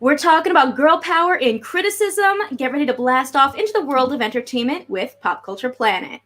We're talking about girl power in criticism. Get ready to blast off into the world of entertainment with Pop Culture Planet.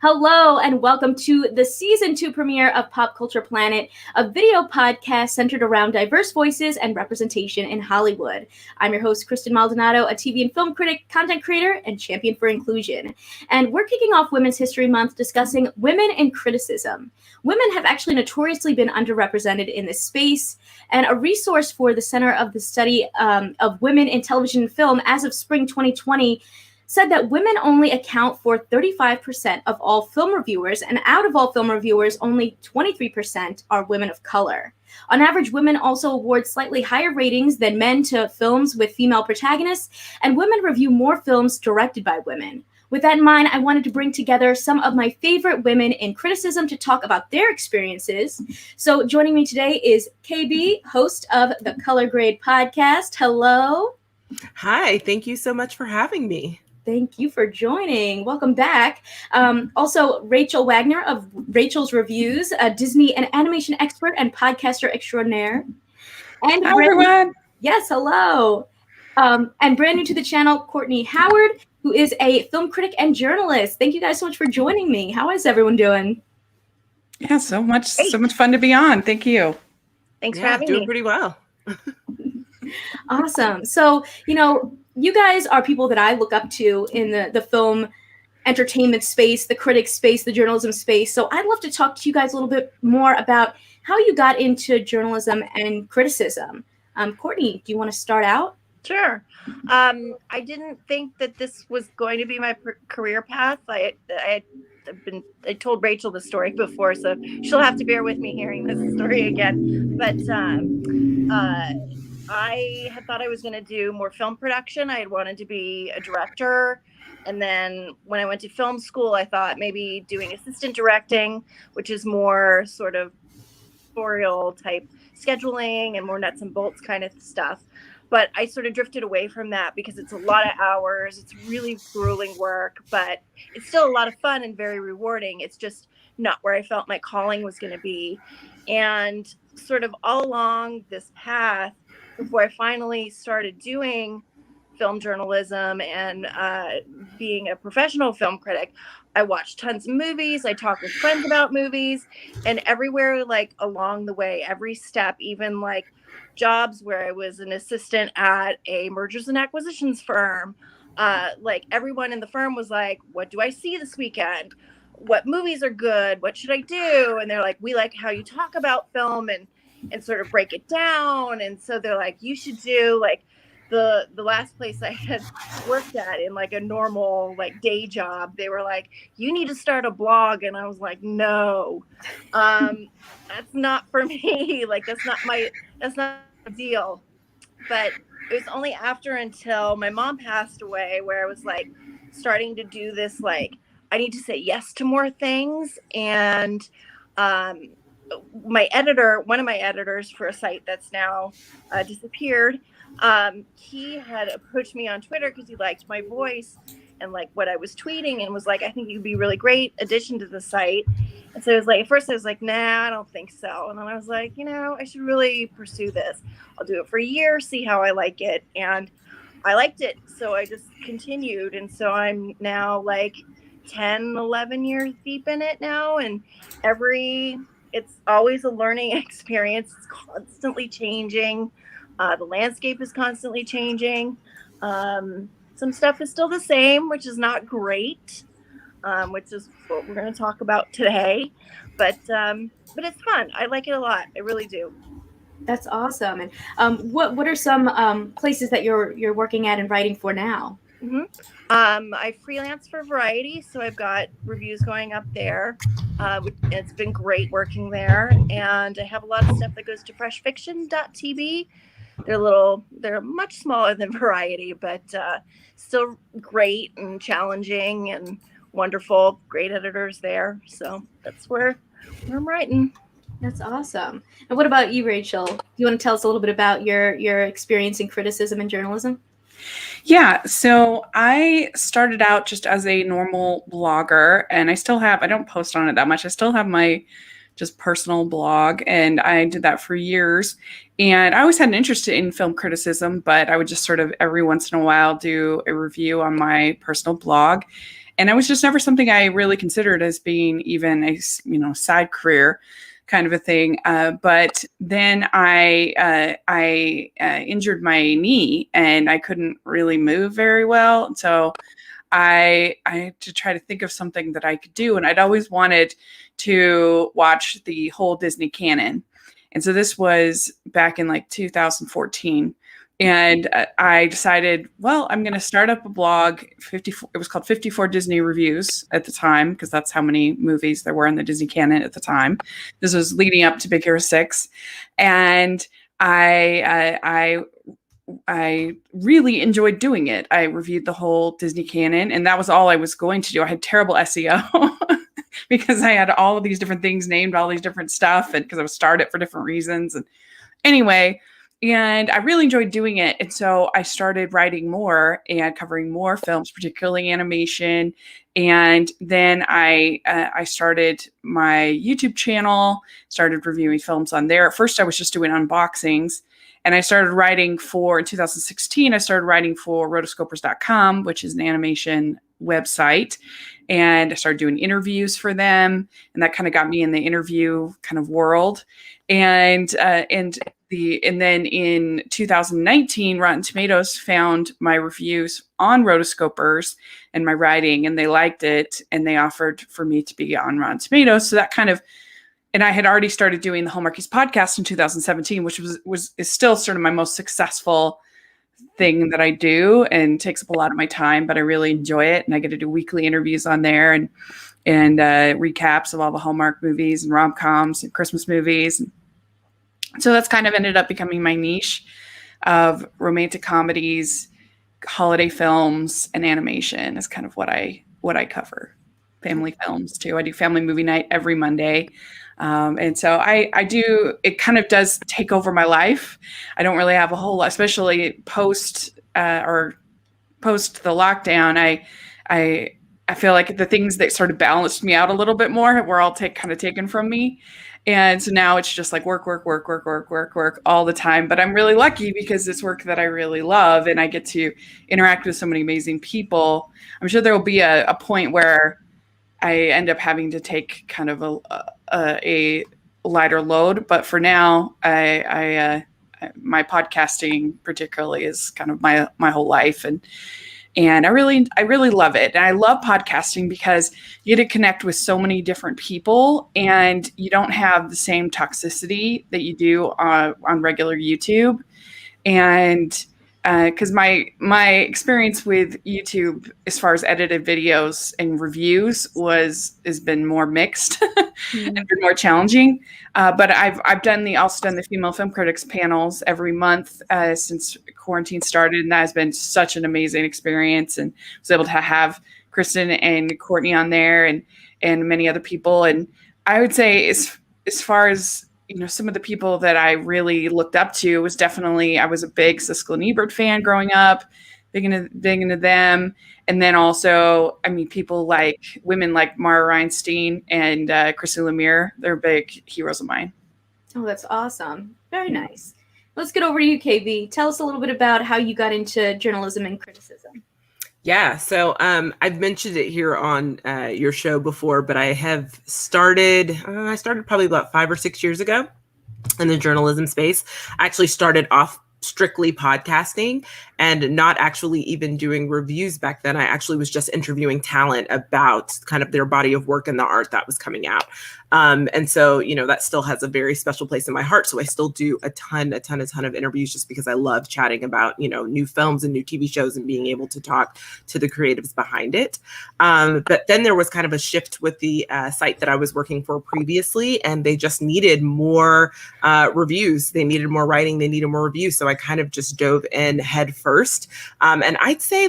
Hello and welcome to the Season 2 premiere of Pop Culture Planet, a video podcast centered around diverse voices and representation in Hollywood. I'm your host, Kristen Maldonado, a TV and film critic, content creator, and champion for inclusion. And we're kicking off Women's History Month discussing women in criticism. Women have actually notoriously been underrepresented in this space, and a resource for the Center of the Study of Women in Television and Film as of spring 2020 said that women only account for 35% of all film reviewers, and out of all film reviewers, only 23% are women of color. On average, women also award slightly higher ratings than men to films with female protagonists, and women review more films directed by women. With that in mind, I wanted to bring together some of my favorite women in criticism to talk about their experiences. So joining me today is KB, host of the Color Grade podcast. Hello. Hi, thank you so much for having me. Thank you for joining. Welcome back. Also, Rachel Wagner of Rachel's Reviews, a Disney and animation expert and podcaster extraordinaire. And hi, everyone. Yes, hello. And brand new to the channel, Courtney Howard, who is a film critic and journalist. Thank you guys so much for joining me. How is everyone doing? Yeah, so much fun to be on. Thank you. Thanks for having me. Doing pretty well. Awesome. So, you guys are people that I look up to in the film entertainment space, the critic space, the journalism space. So I'd love to talk to you guys a little bit more about how you got into journalism and criticism. Courtney, do you want to start out? Sure. I didn't think that this was going to be my career path. I told Rachel the story before, so she'll have to bear with me hearing this story again. But I had thought I was going to do more film production. I had wanted to be a director. And then when I went to film school, I thought maybe doing assistant directing, which is more sort of tutorial type scheduling and more nuts and bolts kind of stuff. But I sort of drifted away from that because it's a lot of hours. It's really grueling work, but it's still a lot of fun and very rewarding. It's just not where I felt my calling was going to be. And sort of all along this path, before I finally started doing film journalism and being a professional film critic, I watched tons of movies. I talked with friends about movies, and everywhere, like along the way, every step, even like jobs where I was an assistant at a mergers and acquisitions firm, like everyone in the firm was like, what do I see this weekend? What movies are good? What should I do? And they're like, we like how you talk about film and sort of break it down. And so they're like, you should do like the last place I had worked at in like a normal like day job. They were like, you need to start a blog. And I was like, no, that's not for me. Like, that's not a deal. But it was only until my mom passed away where I was like starting to do this, like, I need to say yes to more things. And, one of my editors for a site that's now disappeared, he had approached me on Twitter because he liked my voice and like what I was tweeting, and was like, I think you'd be a really great addition to the site. And so it was like, at first I was like, nah, I don't think so. And then I was like, I should really pursue this. I'll do it for a year, see how I like it. And I liked it. So I just continued. And so I'm now like 10, 11 years deep in it now. And it's always a learning experience. It's constantly changing. The landscape is constantly changing. Some stuff is still the same, which is not great, which is what we're going to talk about today. But it's fun. I like it a lot. I really do. That's awesome. And what are some places that you're working at and writing for now? Mm-hmm. I freelance for Variety, so I've got reviews going up there. It's been great working there, and I have a lot of stuff that goes to freshfiction.tv. They're much smaller than Variety, but still great and challenging and wonderful. Great editors there, so that's where I'm writing. That's awesome. And what about you, Rachel? Do you want to tell us a little bit about your experience in criticism and journalism? Yeah, so I started out just as a normal blogger, and I don't post on it that much. I still have my just personal blog, and I did that for years. And I always had an interest in film criticism, but I would just sort of every once in a while do a review on my personal blog. And it was just never something I really considered as being even a side career kind of a thing. But then I injured my knee and I couldn't really move very well. So I had to try to think of something that I could do. And I'd always wanted to watch the whole Disney canon. And so this was back in like 2014. And I decided, well, I'm going to start up a blog. It was called 54 Disney Reviews at the time, because that's how many movies there were in the Disney canon at the time. This was leading up to Big Hero 6. And I really enjoyed doing it. I reviewed the whole Disney canon, and that was all I was going to do. I had terrible SEO because I had all of these different things named, all these different stuff, and because I was started for different reasons. And anyway, and I really enjoyed doing it. And so I started writing more and covering more films, particularly animation. And then I started my YouTube channel, started reviewing films on there. At first, I was just doing unboxings. And I started writing in 2016, I started writing for rotoscopers.com, which is an animation website. And I started doing interviews for them. And that kind of got me in the interview kind of world. And then in 2019, Rotten Tomatoes found my reviews on Rotoscopers and my writing, and they liked it. And they offered for me to be on Rotten Tomatoes. So that kind of, and I had already started doing the Hallmarkies podcast in 2017, which is still sort of my most successful thing that I do and takes up a lot of my time, but I really enjoy it. And I get to do weekly interviews on there and recaps of all the Hallmark movies and rom-coms and Christmas movies. So that's kind of ended up becoming my niche of romantic comedies, holiday films, and animation is kind of what I cover. Family films too. I do family movie night every Monday. And so I do, it kind of does take over my life. I don't really have a whole lot, especially post the lockdown. I feel like the things that sort of balanced me out a little bit more were all kind of taken from me. And so now it's just like work all the time. But I'm really lucky because it's work that I really love and I get to interact with so many amazing people. I'm sure there will be a point where I end up having to take kind of a lighter load. But for now, my podcasting particularly is kind of my whole life. And I really love it. And I love podcasting because you get to connect with so many different people and you don't have the same toxicity that you do on regular YouTube. And because my experience with YouTube as far as edited videos and reviews has been more mixed and been more challenging. But I've also done the female film critics panels every month since quarantine started, and that has been such an amazing experience. And was able to have Kristen and Courtney on there and many other people. And I would say as far as some of the people that I really looked up to was definitely, I was a big Siskel and Ebert fan growing up, big into them. And then also, I mean, women like Mara Reinstein and Kristen Lemire, they're big heroes of mine. Oh, that's awesome. Very nice. Let's get over to you, KV. Tell us a little bit about how you got into journalism and criticism. Yeah, so I've mentioned it here on your show before, but I started probably about 5 or 6 years ago in the journalism space. I actually started off strictly podcasting and not actually even doing reviews back then. I actually was just interviewing talent about kind of their body of work and the art that was coming out. And so, that still has a very special place in my heart. So I still do a ton of interviews just because I love chatting about, new films and new TV shows and being able to talk to the creatives behind it. But then there was kind of a shift with the site that I was working for previously, and they just needed more reviews. They needed more writing. They needed more reviews. So I kind of just dove in head first. And I'd say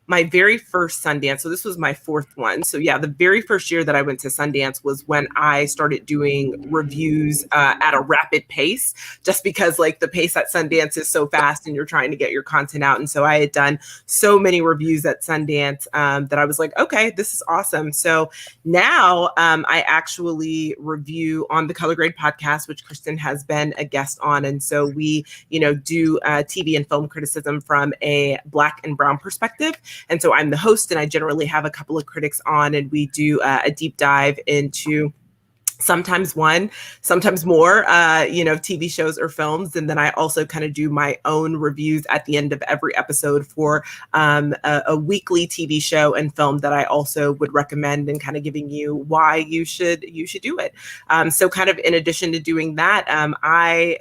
my very first Sundance, so this was my fourth one. So yeah, the very first year that I went to Sundance was when I started doing reviews at a rapid pace, just because like the pace at Sundance is so fast and you're trying to get your content out. And so I had done so many reviews at Sundance that I was like, okay, this is awesome. So now I actually review on the Color Grade podcast, which Kristen has been a guest on. And so we, do TV and film criticism from a Black and Brown perspective. And so I'm the host, and I generally have a couple of critics on, and we do a deep dive into sometimes one, sometimes more, TV shows or films. And then I also kind of do my own reviews at the end of every episode for a weekly TV show and film that I also would recommend, and kind of giving you why you should do it. So kind of in addition to doing that, I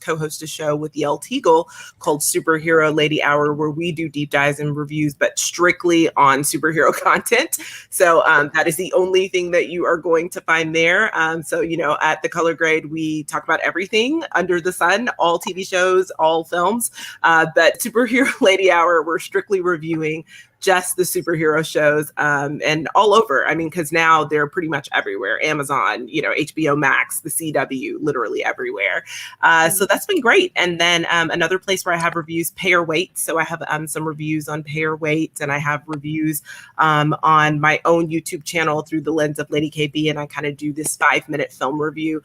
co-host a show with Yale Teagle called Superhero Lady Hour, where we do deep dives and reviews, but strictly on superhero content. So that is the only thing that you are going to find there. So, at the Color Grade, we talk about everything under the sun, all TV shows, all films. But Superhero Lady Hour, we're strictly reviewing just the superhero shows and all over. I mean, because now they're pretty much everywhere. Amazon, HBO Max, the CW, literally everywhere. So that's been great. And then another place where I have reviews, Pay or Wait. So I have some reviews on Pay or Wait, and I have reviews on my own YouTube channel through the lens of Lady KB. And I kind of do this 5-minute film review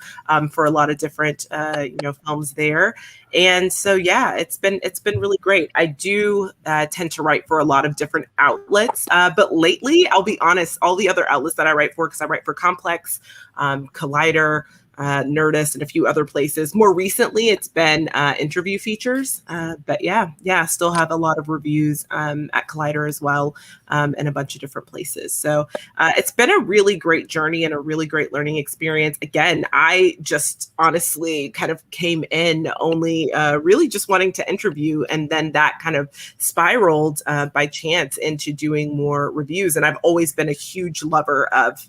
for a lot of different, films there. And so, yeah, it's been really great. I do tend to write for a lot of different outlets, but lately, I'll be honest, all the other outlets that I write for, because I write for Complex, Collider, Nerdist, and a few other places. More recently, it's been interview features, but yeah, still have a lot of reviews at Collider as well, and a bunch of different places. So it's been a really great journey and a really great learning experience. Again, I just honestly kind of came in only really just wanting to interview, and then that kind of spiraled by chance into doing more reviews. And I've always been a huge lover of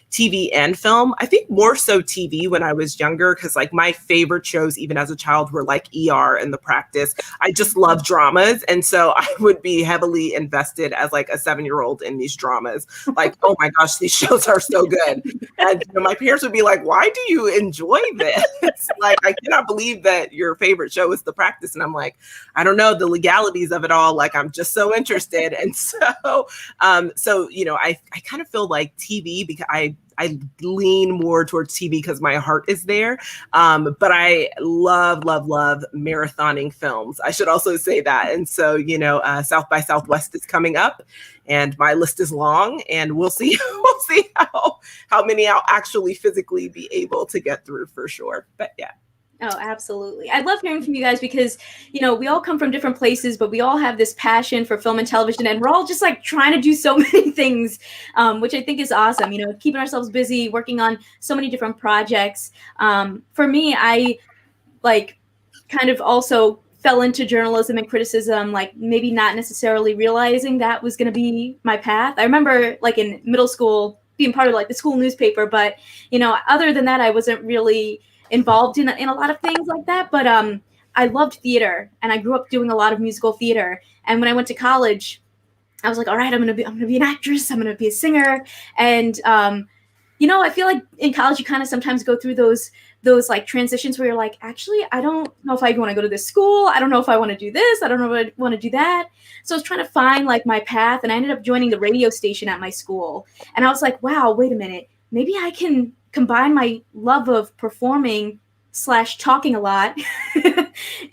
TV and film. I think more so TV when I was younger, because like my favorite shows, even as a child, were like ER and The Practice. I just love dramas. And so I would be heavily invested as like a 7-year-old in these dramas. Like, oh my gosh, these shows are so good. And my parents would be like, why do you enjoy this? Like, I cannot believe that your favorite show is The Practice. And I'm like, I don't know the legalities of it all. Like, I'm just so interested. And so, I kind of feel like TV, because I lean more towards TV because my heart is there. But I love marathoning films. I should also say that. And so, South by Southwest is coming up, and my list is long, and we'll see how many I'll actually physically be able to get through, for sure. But yeah. Oh, absolutely. I love hearing from you guys because, we all come from different places, but we all have this passion for film and television, and we're all just like trying to do so many things, which I think is awesome, keeping ourselves busy, working on so many different projects. For me, I kind of also fell into journalism and criticism, like maybe not necessarily realizing that was going to be my path. I remember in middle school being part of the school newspaper, but, other than that, I wasn't really involved in a lot of things like that. But I loved theater, and I grew up doing a lot of musical theater. And when I went to college, I was like, all right, I'm gonna be an actress. I'm gonna be a singer. And I feel like in college you kind of sometimes go through those transitions where you're like, actually, I don't know if I want to go to this school. I don't know if I want to do this. I don't know if I want to do that. So I was trying to find my path, and I ended up joining the radio station at my school. And I was like, wow, wait a minute, maybe I can combine my love of performing / talking a lot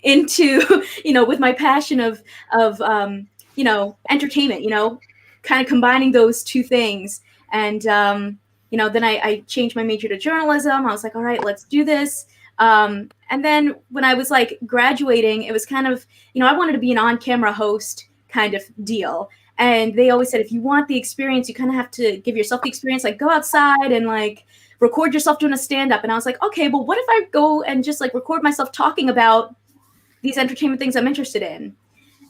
into, with my passion of entertainment, kind of combining those two things. And, then I changed my major to journalism. I was like, all right, let's do this. And then when I was graduating, it was kind of, I wanted to be an on-camera host kind of deal. And they always said, if you want the experience, you kind of have to give yourself the experience, go outside and record yourself doing a stand-up. And I was like, okay, well, what if I go and just record myself talking about these entertainment things I'm interested in?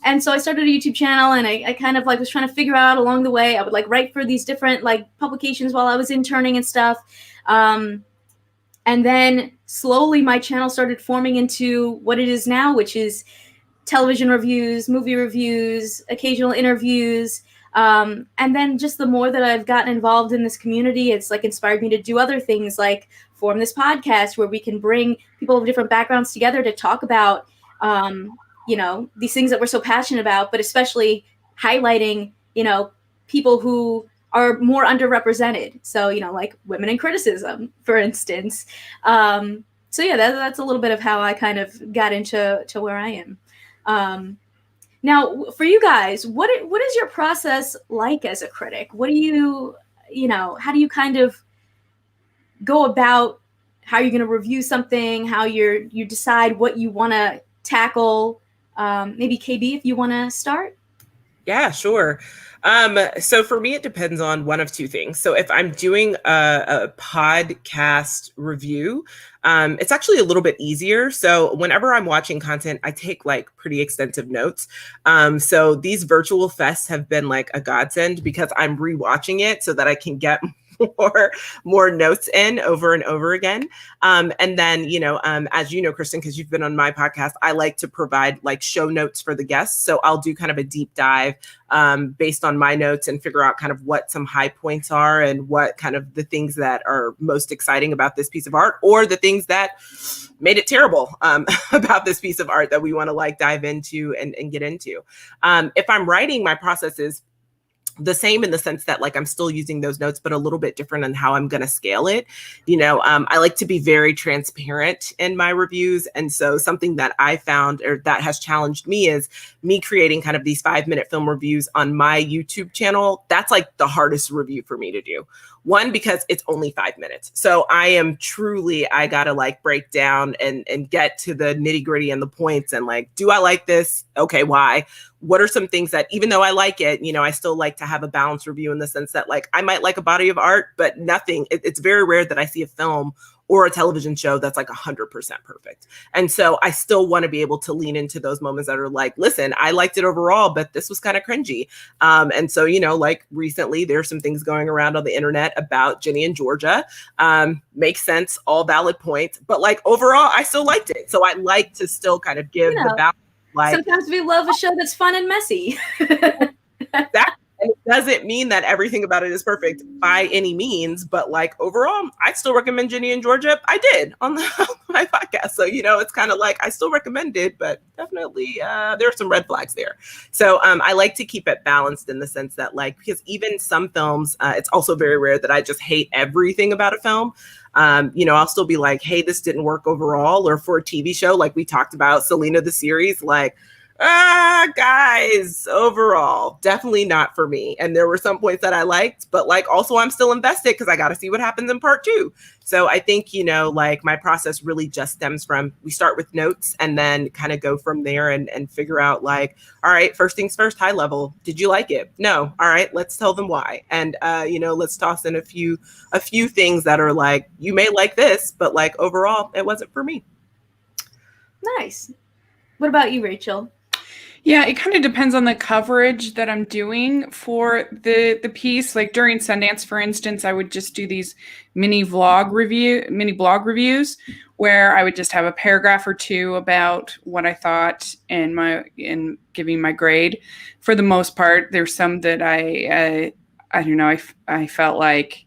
And so I started a YouTube channel, and I kind of was trying to figure out along the way. I would write for these different publications while I was interning and stuff. And then slowly my channel started forming into what it is now, which is television reviews, movie reviews, occasional interviews. And then just the more that I've gotten involved in this community, it's like inspired me to do other things, like form this podcast where we can bring people of different backgrounds together to talk about, these things that we're so passionate about, but especially highlighting, people who are more underrepresented. So, like women in criticism, for instance. So yeah, that's a little bit of how I kind of got into where I am. Now, for you guys, what is your process like as a critic? What do you, how do you kind of go about how you're going to review something, how you decide what you want to tackle? Maybe KB, if you want to start. Yeah, sure. So for me, it depends on one of two things. So if I'm doing a podcast review, it's actually a little bit easier. So whenever I'm watching content, I take like pretty extensive notes. So these virtual fests have been like a godsend because I'm rewatching it so that I can get more notes in over and over again. And then, as you know, Kristen, because you've been on my podcast, I like to provide like show notes for the guests. So I'll do kind of a deep dive based on my notes and figure out kind of what some high points are and what kind of the things that are most exciting about this piece of art, or the things that made it terrible about this piece of art that we want to like dive into and get into. If I'm writing, my process is the same in the sense that like I'm still using those notes, but a little bit different in how I'm going to scale it. I like to be very transparent in my reviews. And so something that I found or that has challenged me is me creating kind of these 5-minute film reviews on my YouTube channel. That's like the hardest review for me to do. One, because it's only 5 minutes. So I got to like break down and get to the nitty gritty and the points and like, do I like this? Okay, why? What are some things that, even though I like it, I still like to have a balanced review in the sense that like, I might like a body of art, but it's very rare that I see a film or a television show that's like 100% perfect. And so I still want to be able to lean into those moments that are like, listen, I liked it overall, but this was kind of cringy. And so, like recently there's some things going around on the internet about Ginny and Georgia. Makes sense, all valid points, but like overall, I still liked it. So I like to still kind of give the balance. Like, sometimes we love a show that's fun and messy. And it doesn't mean that everything about it is perfect by any means, but like overall, I still recommend Ginny and Georgia. I did on my podcast. So, it's kind of like, I still recommend it, but definitely there are some red flags there. So I like to keep it balanced in the sense that like, because even some films, it's also very rare that I just hate everything about a film. I'll still be like, hey, this didn't work overall. Or for a TV show, like we talked about Selena, the series, like, guys, overall, definitely not for me. And there were some points that I liked, but like also I'm still invested because I got to see what happens in part 2. So I think, like my process really just stems from, we start with notes and then kind of go from there and figure out like, all right, first things first, high level. Did you like it? No. All right, let's tell them why. And, let's toss in a few things that are like, you may like this, but like overall, it wasn't for me. Nice. What about you, Rachel? Yeah, it kind of depends on the coverage that I'm doing for the piece. Like during Sundance, for instance, I would just do these mini blog reviews where I would just have a paragraph or two about what I thought in giving my grade. For the most part, there's some that I don't know, I felt like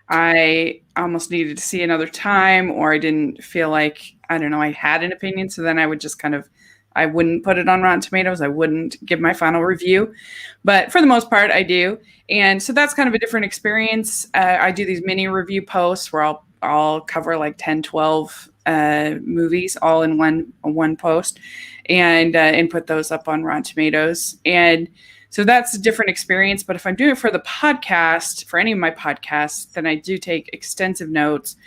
I almost needed to see another time, or I didn't feel like, I don't know, I had an opinion. So then I would just I wouldn't put it on Rotten Tomatoes. I wouldn't give my final review. But for the most part, I do. And so that's kind of a different experience. I do these mini review posts where I'll cover like 10, 12 movies all in one post and put those up on Rotten Tomatoes. And so that's a different experience. But if I'm doing it for the podcast, for any of my podcasts, then I do take extensive notes.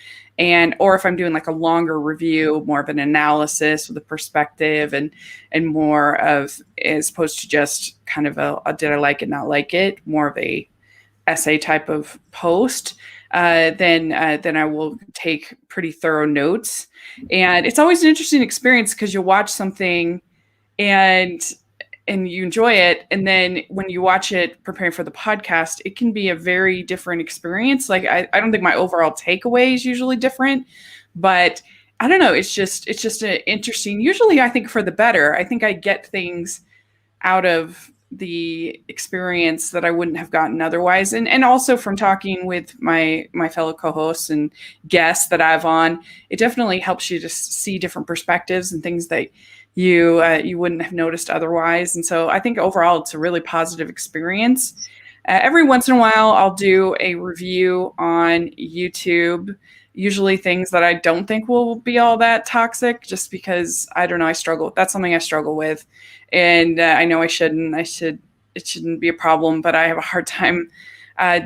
Or if I'm doing like a longer review, more of an analysis with a perspective and more of, as opposed to just kind of a did I like it, not like it, more of a essay type of post, then I will take pretty thorough notes. And it's always an interesting experience because you'll watch something and you enjoy it. And then when you watch it preparing for the podcast, it can be a very different experience. Like I don't think my overall takeaway is usually different, but I don't know. It's just an interesting, usually I think for the better. I think I get things out of the experience that I wouldn't have gotten otherwise. And also from talking with my fellow co-hosts and guests that I have on, it definitely helps you to see different perspectives and things that you wouldn't have noticed otherwise. And so I think overall it's a really positive experience. Every once in a while, I'll do a review on YouTube, usually things that I don't think will be all that toxic, just because, I don't know, I struggle. That's something I struggle with. And I know it shouldn't be a problem, but I have a hard time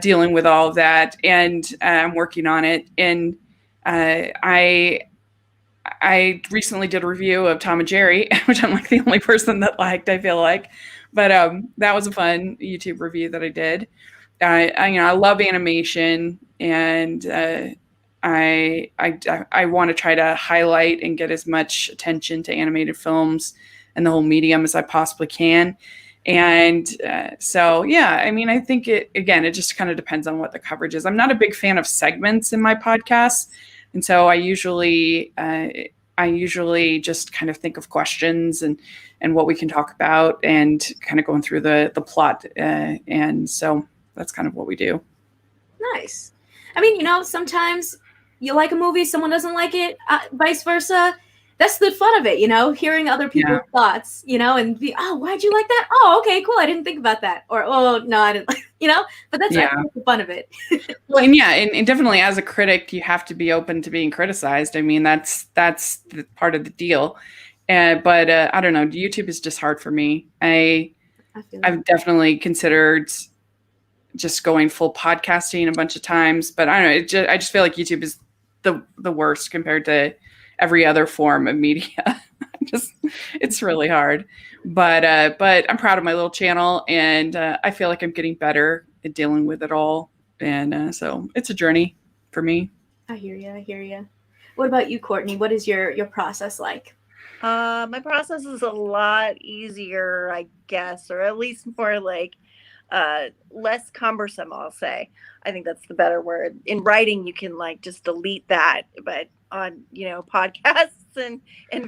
dealing with all of that. And I'm working on it. And I recently did a review of Tom and Jerry, which I'm like the only person that liked, I feel like. But that was a fun YouTube review that I did. I love animation, and I want to try to highlight and get as much attention to animated films and the whole medium as I possibly can. And so, yeah, I mean, I think it just kind of depends on what the coverage is. I'm not a big fan of segments in my podcast. And so I usually just kind of think of questions and what we can talk about, and kind of going through the plot. And so that's kind of what we do. Nice. I mean, sometimes you like a movie, someone doesn't like it, vice versa. That's the fun of it, hearing other people's thoughts, and why'd you like that? Oh, okay, cool. I didn't think about that. Or, oh, no, I didn't like, but that's the fun of it. Well, and definitely as a critic, you have to be open to being criticized. I mean, that's the part of the deal. But I don't know, YouTube is just hard for me. I've definitely considered just going full podcasting a bunch of times, but I don't know. I just feel like YouTube is the worst compared to every other form of media. It's really hard, but I'm proud of my little channel, and I feel like I'm getting better at dealing with it all. And so it's a journey for me. I hear you. What about you, Courtney? What is your process like? My process is a lot easier, I guess, or at least more like less cumbersome, I'll say. I think that's the better word. In writing, you can like just delete that, but on podcasts and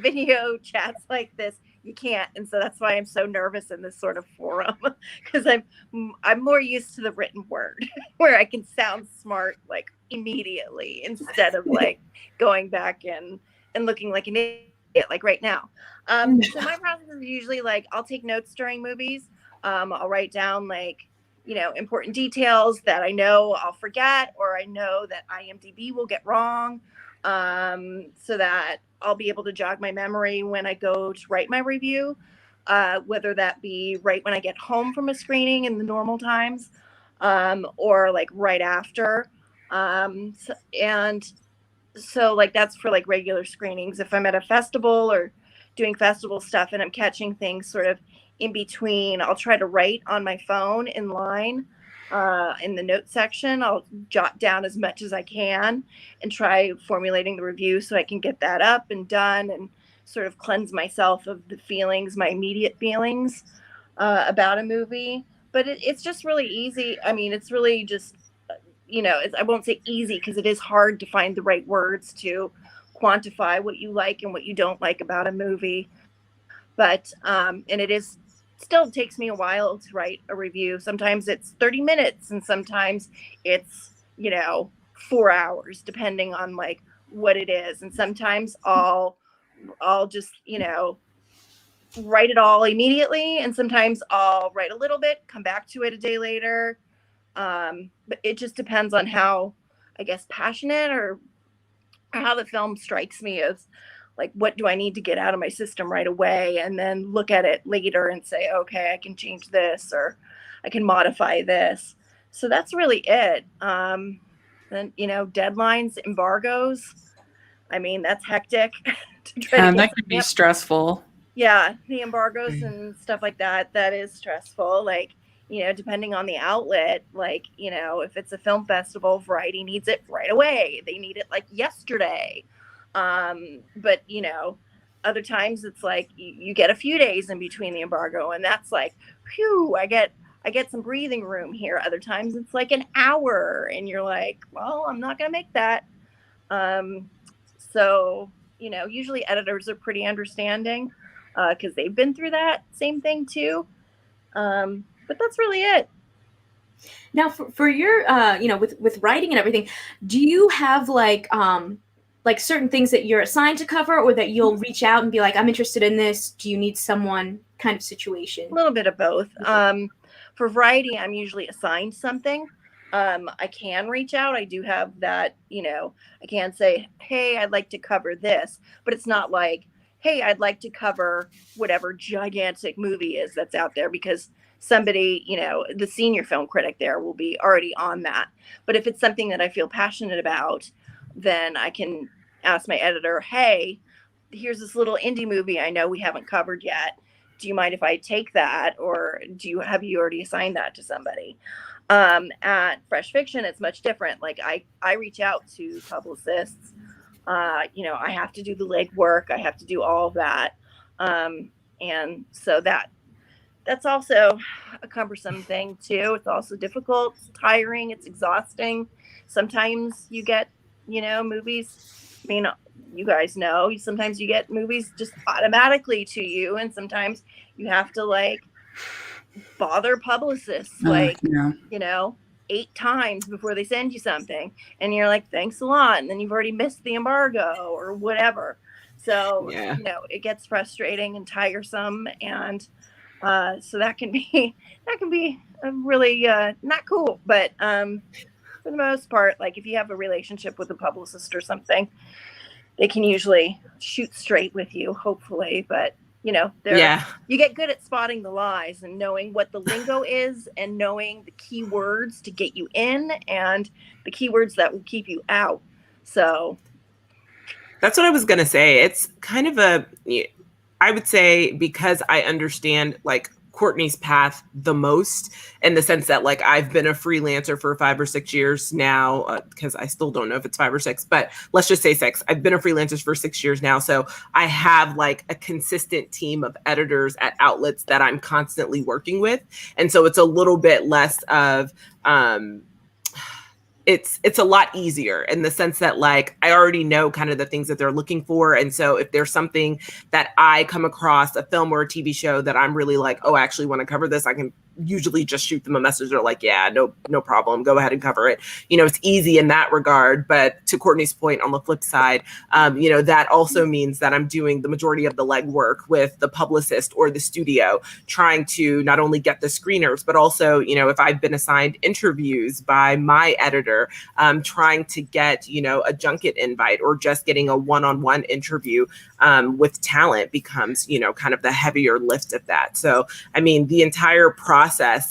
video chats like this, you can't. And so that's why I'm so nervous in this sort of forum, because I'm more used to the written word where I can sound smart like immediately, instead of like going back and looking like an idiot like right now. So my process is usually like I'll take notes during movies. I'll write down like important details that I know I'll forget, or I know that IMDb will get wrong, so that I'll be able to jog my memory when I go to write my review, whether that be right when I get home from a screening in the normal times, or like right after. So like that's for like regular screenings. If I'm at a festival or doing festival stuff and I'm catching things sort of in between, I'll try to write on my phone in line, in the notes section. I'll jot down as much as I can and try formulating the review so I can get that up and done and sort of cleanse myself of the feelings, my immediate feelings about a movie. But it's just really easy. I mean, it's really just, I won't say easy, because it is hard to find the right words to quantify what you like and what you don't like about a movie. But, and it is still takes me a while to write a review. Sometimes it's 30 minutes and sometimes it's, 4 hours, depending on like what it is. And sometimes I'll just, write it all immediately. And sometimes I'll write a little bit, come back to it a day later. But it just depends on how, I guess, passionate or how the film strikes me as like, what do I need to get out of my system right away, and then look at it later and say, okay, I can change this or I can modify this. So that's really it. Then, deadlines, embargoes. I mean, that's hectic. That could be stressful. Yeah, the embargoes and stuff like that, that is stressful. Like, depending on the outlet, like, if it's a film festival, Variety needs it right away. They need it like yesterday. But, other times it's like you get a few days in between the embargo, and that's like, phew, I get some breathing room here. Other times it's like an hour and you're like, well, I'm not going to make that. So, usually editors are pretty understanding because they've been through that same thing too. But that's really it. Now, for your, with writing and everything, do you have like certain things that you're assigned to cover, or that you'll reach out and be like, I'm interested in this. Do you need someone kind of situation? A little bit of both. For variety, I'm usually assigned something. I can reach out. I do have that, I can say, hey, I'd like to cover this, but it's not like, hey, I'd like to cover whatever gigantic movie is that's out there, because somebody, the senior film critic there will be already on that. But if it's something that I feel passionate about, then I can ask my editor, hey, here's this little indie movie I know we haven't covered yet. Do you mind if I take that? Or have you already assigned that to somebody? At Fresh Fiction, it's much different. Like I reach out to publicists. I have to do the legwork. I have to do all of that. And so that's also a cumbersome thing too. It's also difficult, it's tiring, it's exhausting. Sometimes you get, movies, I mean, you guys know, sometimes you get movies just automatically to you, and sometimes you have to like bother publicists 8 times before they send you something, and you're like, thanks a lot, and then you've already missed the embargo or whatever. So it gets frustrating and tiresome, and so that can be really not cool. But for the most part, like if you have a relationship with a publicist or something, they can usually shoot straight with you, hopefully. But you get good at spotting the lies and knowing what the lingo is, and knowing the keywords to get you in and the keywords that will keep you out. So that's what I was going to say. It's kind of I would say, because I understand like Courtney's path the most, in the sense that like I've been a freelancer for 5 or 6 years now, because I still don't know if it's 5 or 6, but let's just say 6. I've been a freelancer for 6 years now. So I have like a consistent team of editors at outlets that I'm constantly working with. And so it's a little bit less of, it's a lot easier in the sense that like I already know kind of the things that they're looking for. And so if there's something that I come across, a film or a TV show that I'm really like, oh, I actually want to cover this, I can usually just shoot them a message. They're like, yeah, no problem. Go ahead and cover it. It's easy in that regard. But to Courtney's point, on the flip side, that also means that I'm doing the majority of the legwork with the publicist or the studio, trying to not only get the screeners, but also, if I've been assigned interviews by my editor, trying to get, a junket invite or just getting a one-on-one interview with talent becomes, kind of the heavier lift of that. So, I mean, the entire process,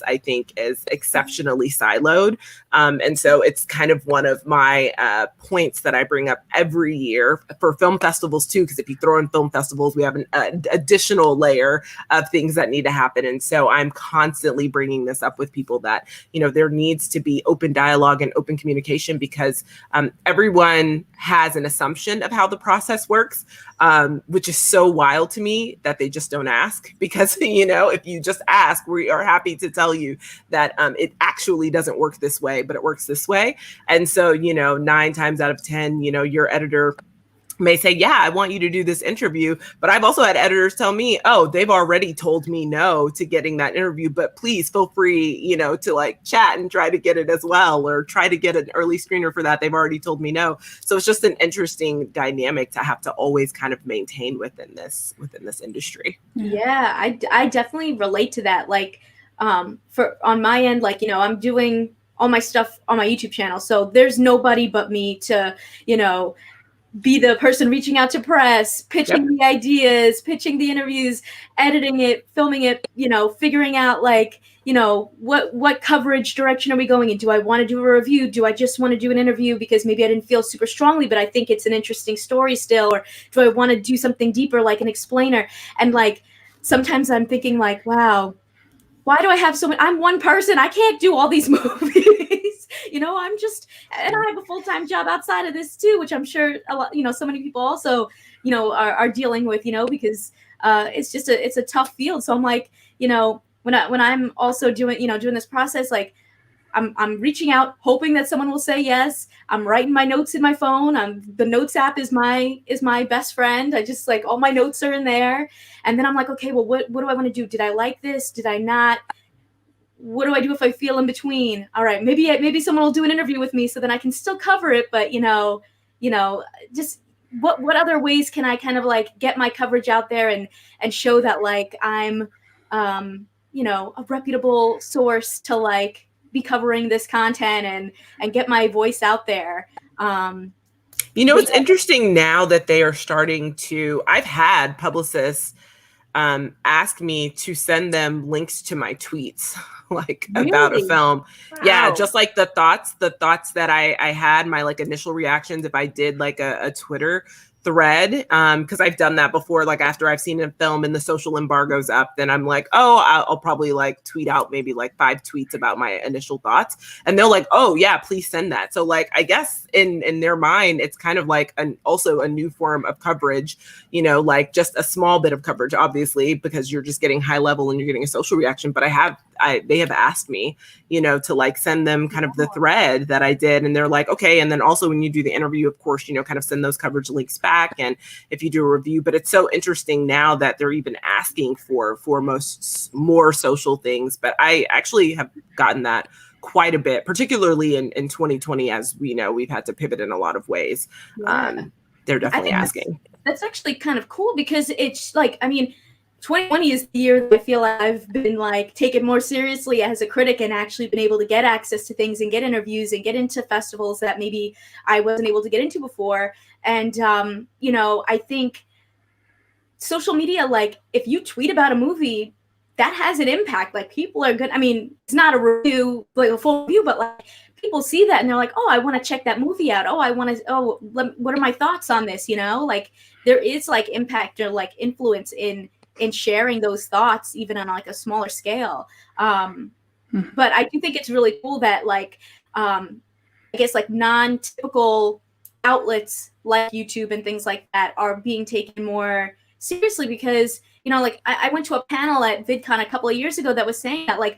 I think, is exceptionally siloed. And so it's kind of one of my points that I bring up every year for film festivals too, because if you throw in film festivals, we have an additional layer of things that need to happen. And so I'm constantly bringing this up with people that, there needs to be open dialogue and open communication, because everyone has an assumption of how the process works, which is so wild to me that they just don't ask. Because, if you just ask, we are happy to tell you that it actually doesn't work this way, but it works this way. And so, 9 times out of 10, your editor may say, yeah, I want you to do this interview. But I've also had editors tell me, oh, they've already told me no to getting that interview, but please feel free, to like chat and try to get it as well, or try to get an early screener for that. They've already told me no. So it's just an interesting dynamic to have to always kind of maintain within this industry. Yeah, I definitely relate to that. Like, for on my end, like, I'm doing all my stuff on my YouTube channel. So there's nobody but me to, be the person reaching out to press, pitching the ideas, pitching the interviews, editing it, filming it, figuring out like, what coverage direction are we going in? Do I want to do a review? Do I just want to do an interview because maybe I didn't feel super strongly, but I think it's an interesting story still? Or do I want to do something deeper, like an explainer? And like, sometimes I'm thinking like, wow, why do I have so many? I'm one person. I can't do all these movies. And I have a full-time job outside of this too, which I'm sure a lot, so many people also, are dealing with, because it's a tough field. So I'm like, when I'm also doing this process, like I'm reaching out, hoping that someone will say yes. I'm writing my notes in my phone. The notes app is my best friend. I just like all my notes are in there. And then I'm like, okay, well, what do I want to do? Did I like this? Did I not? What do I do if I feel in between? All right, maybe someone will do an interview with me so then I can still cover it. But just what other ways can I kind of like get my coverage out there and show that like I'm a reputable source to like be covering this content and get my voice out there. It's interesting now that they are starting to, I've had publicists ask me to send them links to my tweets, like about a film. Wow. Yeah, just like the thoughts that I had, my like initial reactions if I did like a Twitter thread, because I've done that before. Like after I've seen a film and the social embargo's up, then I'm like, oh, I'll probably like tweet out maybe like 5 tweets about my initial thoughts, and they're like, oh yeah, please send that. So like I guess in their mind it's kind of like also a new form of coverage, like just a small bit of coverage, obviously, because you're just getting high level and you're getting a social reaction. But they have asked me, to like send them kind of the thread that I did, and they're like, okay. And then also when you do the interview, of course, kind of send those coverage links back. And if you do a review, but it's so interesting now that they're even asking for more social things. But I actually have gotten that quite a bit, particularly in 2020, as we know, we've had to pivot in a lot of ways. Yeah. They're definitely asking. That's actually kind of cool because it's like, 2020 is the year that I feel like I've been like taken more seriously as a critic and actually been able to get access to things and get interviews and get into festivals that maybe I wasn't able to get into before. And, I think social media, like if you tweet about a movie, that has an impact. Like people are good. It's not a review, like a full review, but like people see that and they're like, oh, I want to check that movie out. What are my thoughts on this? Like there is like impact or like influence in sharing those thoughts, even on like a smaller scale. But I do think it's really cool that like, I guess like non-typical outlets like YouTube and things like that are being taken more seriously because, like I went to a panel at VidCon a couple of years ago that was saying that like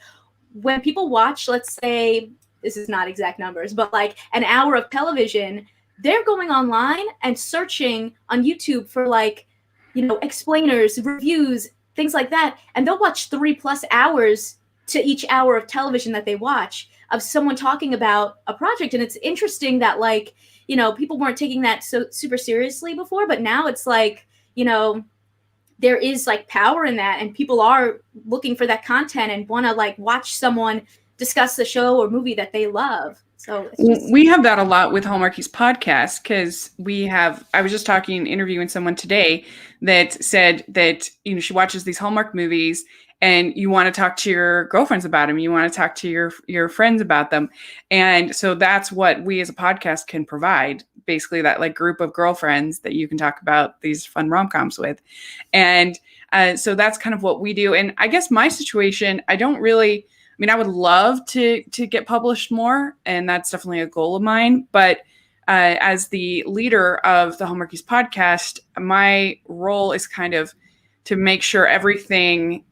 when people watch, let's say, this is not exact numbers, but like an hour of television, they're going online and searching on YouTube for like, explainers, reviews, things like that. And they'll watch 3+ hours to each hour of television that they watch of someone talking about a project. And it's interesting that like, people weren't taking that so super seriously before, but now it's like, there is like power in that and people are looking for that content and want to like watch someone discuss the show or movie that they love. So we have that a lot with Hallmarkies podcast because I was just interviewing someone today that said that, she watches these Hallmark movies and you want to talk to your girlfriends about them. You want to talk to your friends about them. And so that's what we as a podcast can provide, basically that like group of girlfriends that you can talk about these fun rom-coms with. And so that's kind of what we do. And I guess my situation, I would love to get published more, and that's definitely a goal of mine. But as the leader of the Hallmarkies podcast, my role is kind of to make sure everything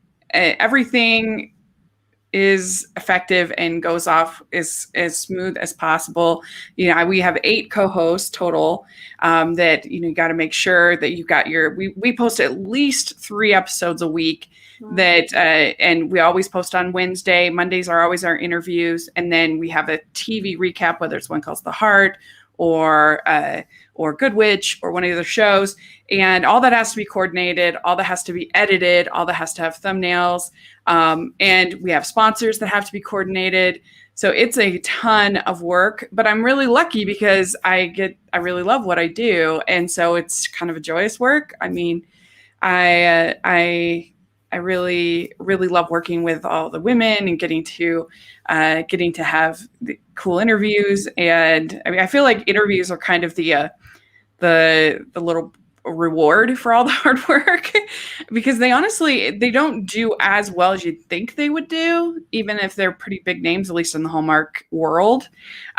is effective and goes off as smooth as possible. We have 8 co-hosts total that, you got to make sure that you've got we post at least 3 episodes a week. That and we always post on Wednesday. Mondays are always our interviews, and then we have a TV recap, whether it's one called The Heart or Good Witch or one of the other shows, and all that has to be coordinated, all that has to be edited, all that has to have thumbnails, and we have sponsors that have to be coordinated. So it's a ton of work, but I'm really lucky because I really love what I do, and so it's kind of a joyous work. I really, really love working with all the women and getting to have the cool interviews. And I feel like interviews are kind of the little reward for all the hard work because they don't do as well as you'd think they would do, even if they're pretty big names, at least in the Hallmark world.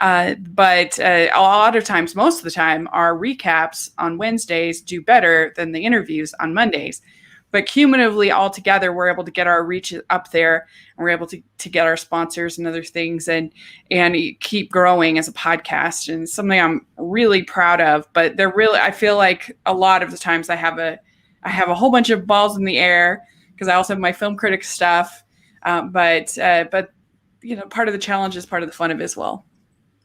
But a lot of times, most of the time, our recaps on Wednesdays do better than the interviews on Mondays. but cumulatively all together, we're able to get our reach up there, and we're able to get our sponsors and other things, and keep growing as a podcast. And it's something I'm really proud of. But I feel like a lot of the times I have a whole bunch of balls in the air, because I also have my film critic stuff. But you know, part of the challenge is part of the fun of it as well.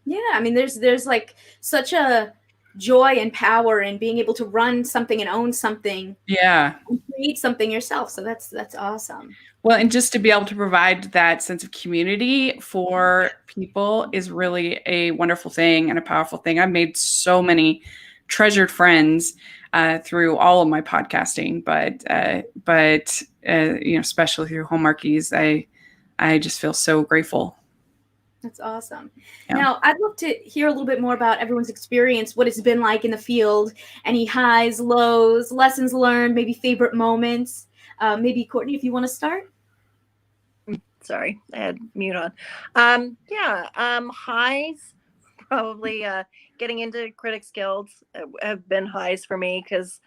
Yeah, I mean, there's like such a joy and power in being able to run something and own something. Yeah. And create something yourself. So that's awesome. Well, and just to be able to provide that sense of community for people is really a wonderful thing and a powerful thing. I've made so many treasured friends through all of my podcasting, but you know, especially through Hallmarkies, I just feel so grateful. That's awesome. Yeah. Now, I'd love to hear a little bit more about everyone's experience, what it's been like in the field, any highs, lows, lessons learned, maybe favorite moments. Maybe Courtney, if you want to start. Sorry, I had mute on. Highs, probably getting into Critics Guilds have been highs for me, because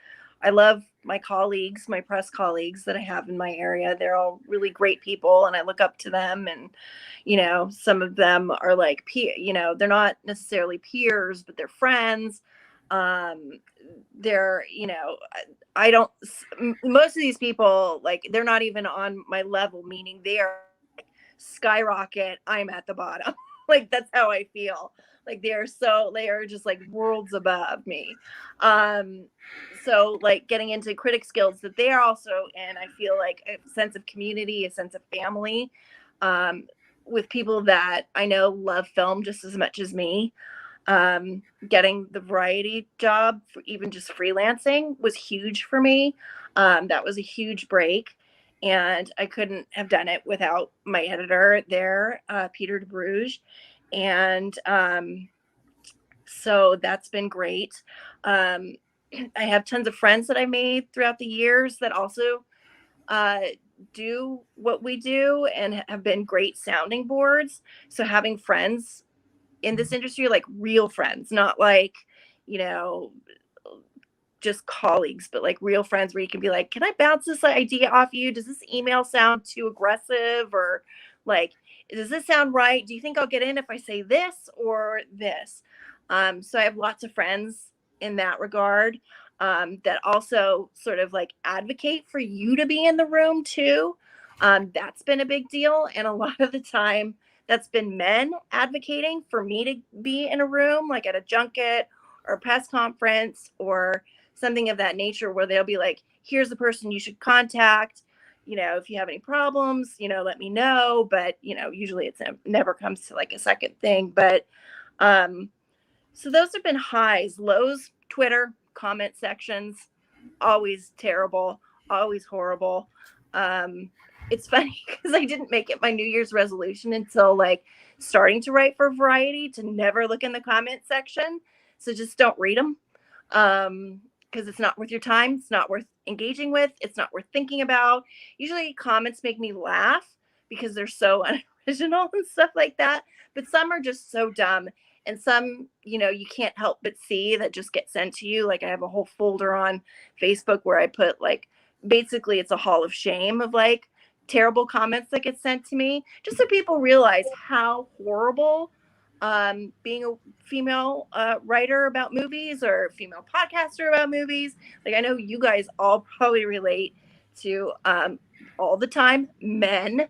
I love my colleagues, my press colleagues that I have in my area. They're all really great people, and I look up to them. And, you know, some of them are like, you know, they're not necessarily peers, but they're friends. They're, you know, most of these people, like, they're not even on my level, meaning they are skyrocket. I'm at the bottom. Like, that's how I feel. Like, they are just like worlds above me. So like getting into Critics Guilds that they are also in, I feel like a sense of community, a sense of family, with people that I know love film just as much as me. Getting the variety job for even just freelancing was huge for me. That was a huge break, and I couldn't have done it without my editor there, Peter DeBruge. And so that's been great. I have tons of friends that I made throughout the years that also do what we do and have been great sounding boards. So having friends in this industry, like real friends, not like, you know, just colleagues, but like real friends where you can be like, can I bounce this idea off you? Does this email sound too aggressive? Or like, does this sound right? Do you think I'll get in if I say this or this? So I have lots of friends in that regard, that also sort of like advocate for you to be in the room too. That's been a big deal. And a lot of the time that's been men advocating for me to be in a room, like at a junket or a press conference or something of that nature, where they'll be like, here's the person you should contact. You know, if you have any problems, you know, let me know. But, you know, usually it never comes to like a second thing. But so those have been highs. Lows, Twitter, comment sections, always terrible, always horrible. It's funny because I didn't make it my New Year's resolution until like starting to write for Variety to never look in the comment section. So just don't read them, because it's not worth your time. It's not worth engaging with. It's not worth thinking about. Usually comments make me laugh because they're so unoriginal and stuff like that. But some are just so dumb. And some, you know, you can't help but see that just get sent to you. Like I have a whole folder on Facebook where I put like, basically it's a hall of shame of like terrible comments that get sent to me, just so people realize how horrible being a female writer about movies or a female podcaster about movies. Like I know you guys all probably relate to all the time men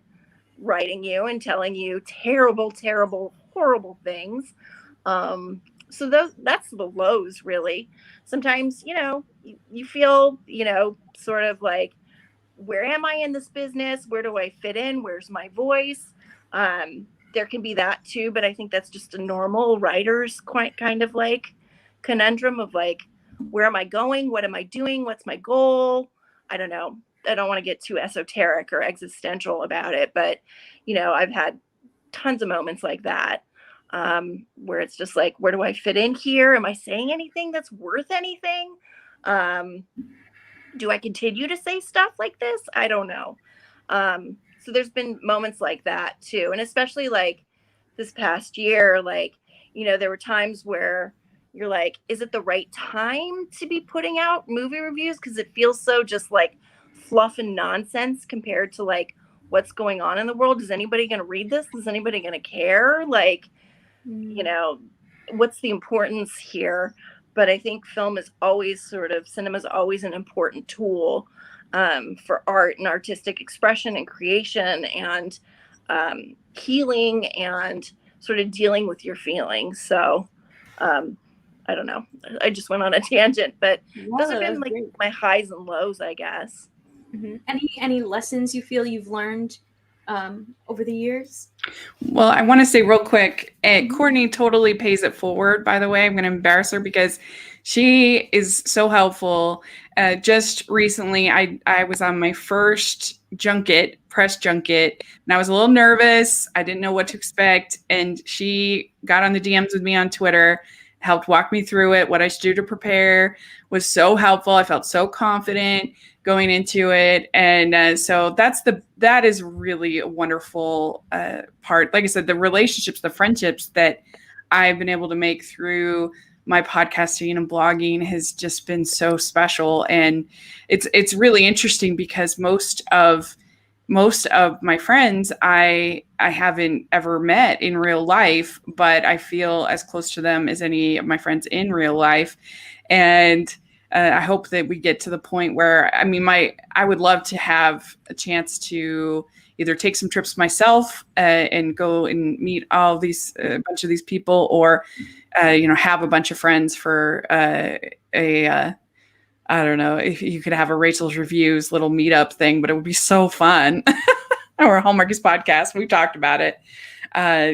writing you and telling you terrible, terrible, horrible things. So that's the lows, really. Sometimes, you know, you feel, you know, sort of like, where am I in this business? Where do I fit in? Where's my voice? There can be that too, but I think that's just a normal writer's kind of like conundrum of like, where am I going? What am I doing? What's my goal? I don't know. I don't want to get too esoteric or existential about it, but you know, I've had tons of moments like that. Where it's just like, where do I fit in here? Am I saying anything that's worth anything? Do I continue to say stuff like this? I don't know. So there's been moments like that too. And especially like this past year, like, you know, there were times where you're like, is it the right time to be putting out movie reviews? Because it feels so just like fluff and nonsense compared to like what's going on in the world. Is anybody going to read this? Is anybody going to care? Like, you know, what's the importance here? But I think cinema is always an important tool for art and artistic expression and creation and healing and sort of dealing with your feelings. So I don't know. I just went on a tangent, but those have been like my highs and lows, I guess. Mm-hmm. Any lessons you feel you've learned over the years? Well, I want to say real quick, Courtney totally pays it forward, by the way. I'm going to embarrass her because she is so helpful. Just recently, I was on my first press junket, and I was a little nervous. I didn't know what to expect. And she got on the DMs with me on Twitter, helped walk me through it, what I should do to prepare, was so helpful. I felt so confident going into it. And so that is really a wonderful part. Like I said, the relationships, the friendships that I've been able to make through my podcasting and blogging has just been so special. And it's really interesting because most of my friends I haven't ever met in real life, but I feel as close to them as any of my friends in real life. And I hope that we get to the point where, I would love to have a chance to either take some trips myself and go and meet all these, a bunch of these people, or, have a bunch of friends for I don't know if you could have a Rachel's Reviews little meetup thing, but it would be so fun. Or a Hallmarkies podcast. We talked about it,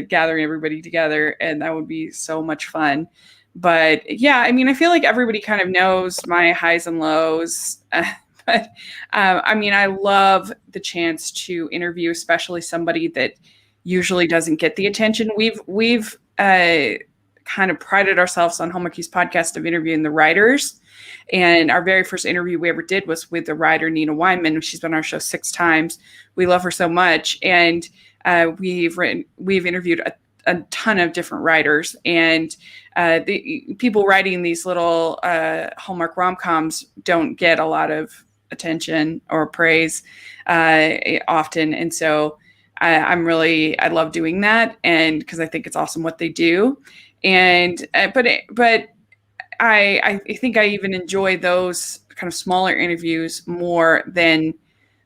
gathering everybody together, and that would be so much fun. But yeah, I feel like everybody kind of knows my highs and lows. But I love the chance to interview, especially somebody that usually doesn't get the attention. We've kind of prided ourselves on Hallmarkies podcast of interviewing the writers. And our very first interview we ever did was with the writer, Nina Weinman. She's been on our show 6 times. We love her so much. And we've interviewed a ton of different writers. And the people writing these little Hallmark rom-coms don't get a lot of attention or praise often. And so I love doing that. And because I think it's awesome what they do. And but I think I even enjoy those kind of smaller interviews more than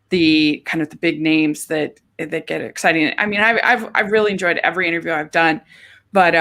the kind of the big names that get exciting. I've really enjoyed every interview I've done, but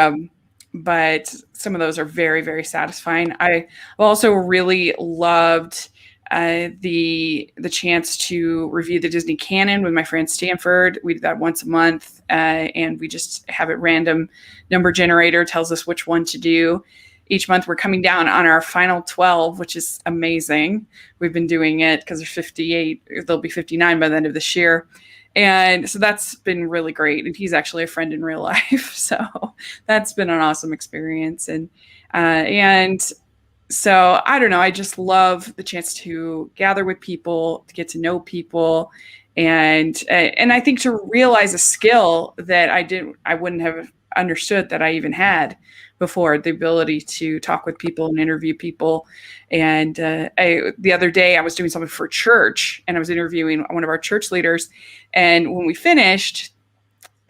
some of those are very, very satisfying. I also really loved the chance to review the Disney canon with my friend Stanford. We do that once a month, and we just have a random number generator tells us which one to do. Each month we're coming down on our final 12, which is amazing. We've been doing it because there's 58. There'll be 59 by the end of this year. And so that's been really great. And he's actually a friend in real life. So that's been an awesome experience. And so I don't know, I just love the chance to gather with people, to get to know people. And I think to realize a skill that I wouldn't have understood that I even had before, the ability to talk with people and interview people. And the other day I was doing something for church, and I was interviewing one of our church leaders. And when we finished,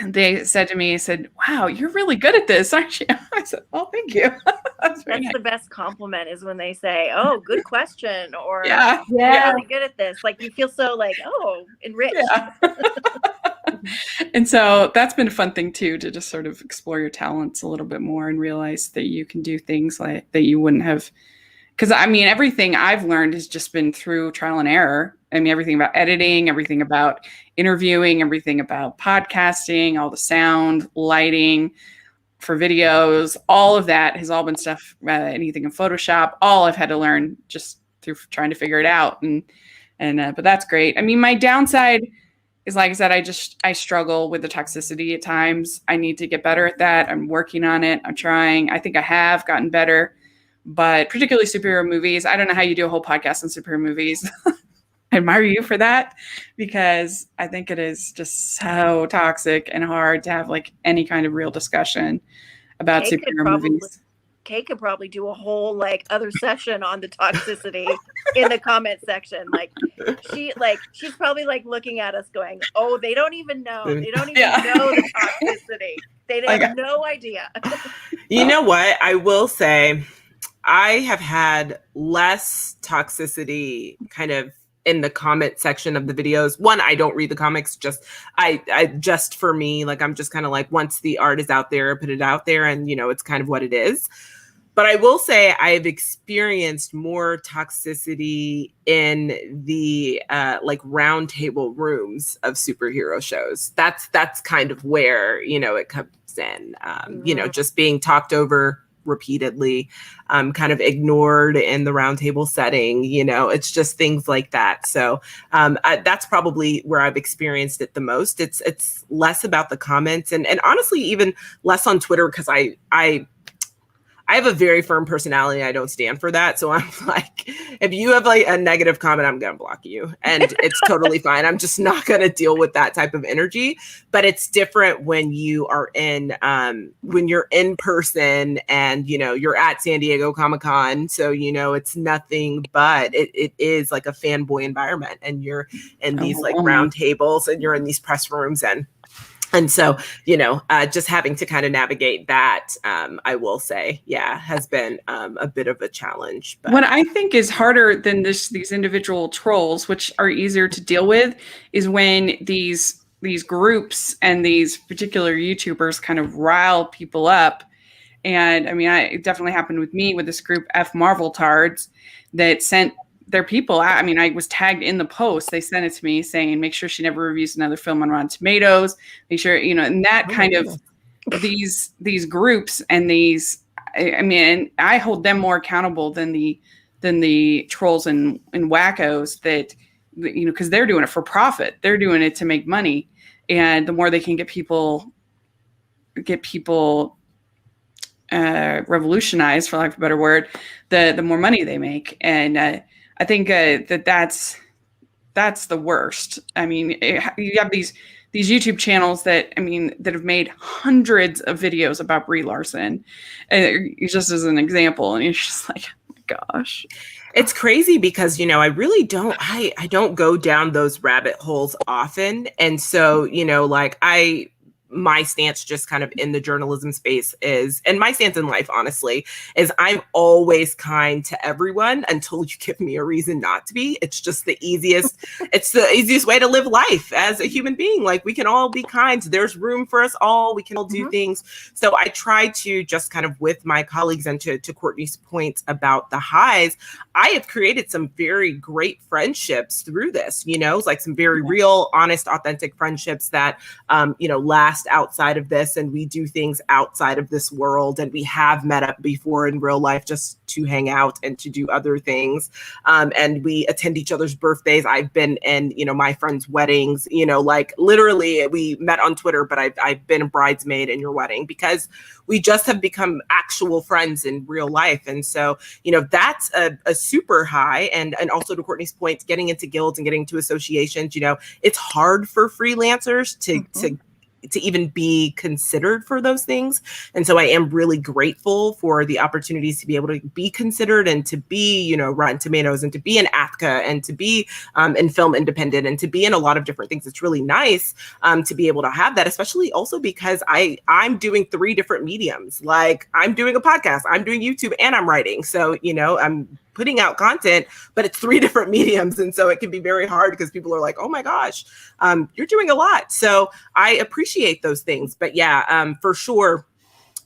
they said to me, "Wow, you're really good at this, aren't you?" I said, "Oh, thank you." That's the best compliment, is when they say, "Oh, good question," or yeah. "You're really good at this." Like, you feel so like, oh, enriched. Yeah. And so that's been a fun thing too, to just sort of explore your talents a little bit more and realize that you can do things like that you wouldn't have. Because everything I've learned has just been through trial and error. Everything about editing, everything about interviewing, everything about podcasting, all the sound, lighting for videos, all of that has all been stuff, anything in Photoshop, all I've had to learn just through trying to figure it out. But that's great. My downside is, like I said, I struggle with the toxicity at times. I need to get better at that. I'm working on it. I'm trying. I think I have gotten better, but particularly superhero movies. I don't know how you do a whole podcast on superhero movies. I admire you for that, because I think it is just so toxic and hard to have like any kind of real discussion about superhero movies. Kay could probably do a whole like other session on the toxicity in the comment section. Like she's probably like looking at us going, oh, they don't even know. They don't even know the toxicity. They have no idea. You know what? I will say I have had less toxicity kind of in the comment section of the videos. One, I don't read the comics, just for me, like I'm just kind of like, once the art is out there, put it out there, and it's kind of what it is. But I will say I've experienced more toxicity in the like round table rooms of superhero shows. That's kind of where, it comes in, just being talked over repeatedly, kind of ignored in the roundtable setting. It's just things like that. So that's probably where I've experienced it the most. It's less about the comments and honestly even less on Twitter, because I have a very firm personality. I don't stand for that. So I'm like, if you have like a negative comment, I'm going to block you, and it's totally fine. I'm just not going to deal with that type of energy. But it's different when you are when you're in person and, you're at San Diego Comic-Con. So, it's nothing but it is like a fanboy environment, and you're in these like round tables and you're in these press rooms and so, just having to kind of navigate that, I will say, has been a bit of a challenge. But what I think is harder than these individual trolls, which are easier to deal with, is when these groups and these particular YouTubers kind of rile people up. And I mean, it definitely happened with me with this group F Marvel Tards that sent their people. I mean, I was tagged in the post. They sent it to me saying, make sure she never reviews another film on Rotten Tomatoes. Make sure, and that kind of these groups and these, I mean, I hold them more accountable than the trolls and wackos that, because they're doing it for profit. They're doing it to make money. And the more they can get people revolutionized, for lack of a better word, the more money they make. And I think that's the worst. I mean, you have these YouTube channels that have made hundreds of videos about Brie Larson, just as an example, and it's just like, oh my gosh. It's crazy because, I really don't, I don't go down those rabbit holes often. And so, my stance just kind of in the journalism space is, and my stance in life, honestly, is I'm always kind to everyone until you give me a reason not to be. It's just the easiest way to live life as a human being. Like, we can all be kind. There's room for us all. We can all do things. So I try to just kind of, with my colleagues, and to Courtney's points about the highs, I have created some very great friendships through this, like some very real, honest, authentic friendships that, last outside of this, and we do things outside of this world, and we have met up before in real life just to hang out and to do other things, and we attend each other's birthdays. I've been in my friends' weddings, like literally we met on Twitter, but I've been a bridesmaid in your wedding because we just have become actual friends in real life. And so that's a super high. And also, to Courtney's point, getting into guilds and getting into associations, it's hard for freelancers to even be considered for those things. And so I am really grateful for the opportunities to be able to be considered and to be, Rotten Tomatoes, and to be in AFCA, and to be in Film Independent, and to be in a lot of different things. It's really nice to be able to have that, especially also because I'm doing 3 different mediums. Like, I'm doing a podcast, I'm doing YouTube, and I'm writing. So, I'm putting out content, but it's 3 different mediums. And so it can be very hard because people are like, oh my gosh, you're doing a lot. So I appreciate those things. But for sure,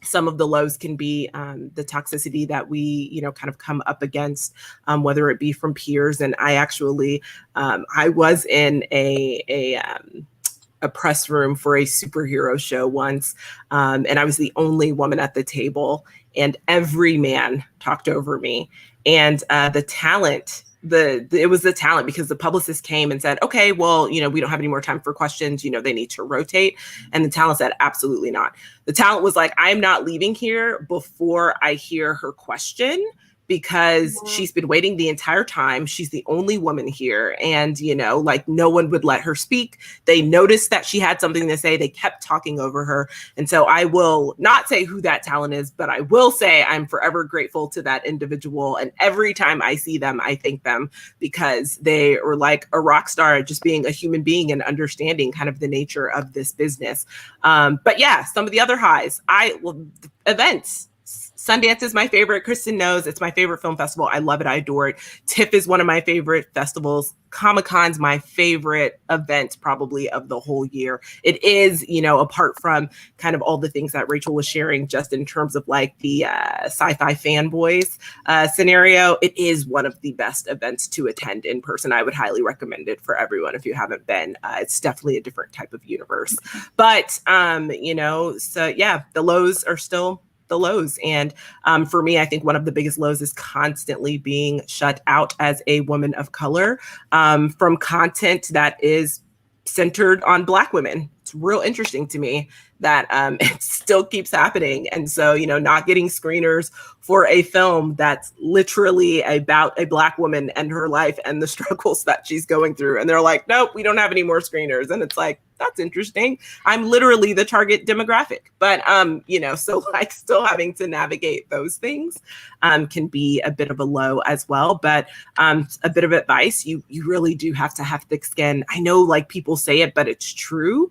some of the lows can be the toxicity that we, kind of come up against, whether it be from peers. And I actually, I was in a press room for a superhero show once, and I was the only woman at the table, and every man talked over me. And the talent, it was the talent, because the publicist came and said, okay, well, we don't have any more time for questions. They need to rotate. And the talent said, absolutely not. The talent was like, I'm not leaving here before I hear her question, because she's been waiting the entire time. She's the only woman here. And, you know, like no one would let her speak. They noticed that she had something to say. They kept talking over her. And so I will not say who that talent is, but I will say I'm forever grateful to that individual. And every time I see them, I thank them because they were like a rock star, just being a human being and understanding kind of the nature of this business. But yeah, some of the other highs, events. Sundance is my favorite. Kristen knows it's my favorite film festival. I love it. I adore it. TIFF is one of my favorite festivals. Comic-Con's my favorite event probably of the whole year. It is, you know, apart from kind of all the things that Rachel was sharing just in terms of like the sci-fi fanboys scenario, it is one of the best events to attend in person. I would highly recommend it for everyone if you haven't been. It's definitely a different type of universe. But, you know, so yeah, the lows are still the lows. And for me, I think one of the biggest lows is constantly being shut out as a woman of color from content that is centered on Black women. It's real interesting to me that it still keeps happening. And so, you know, not getting screeners for a film that's literally about a Black woman and her life and the struggles that she's going through. And they're like, nope, we don't have any more screeners. And it's like, that's interesting. I'm literally the target demographic. But, you know, so like still having to navigate those things can be a bit of a low as well. But a bit of advice, you really do have to have thick skin. I know like people say it, but it's true.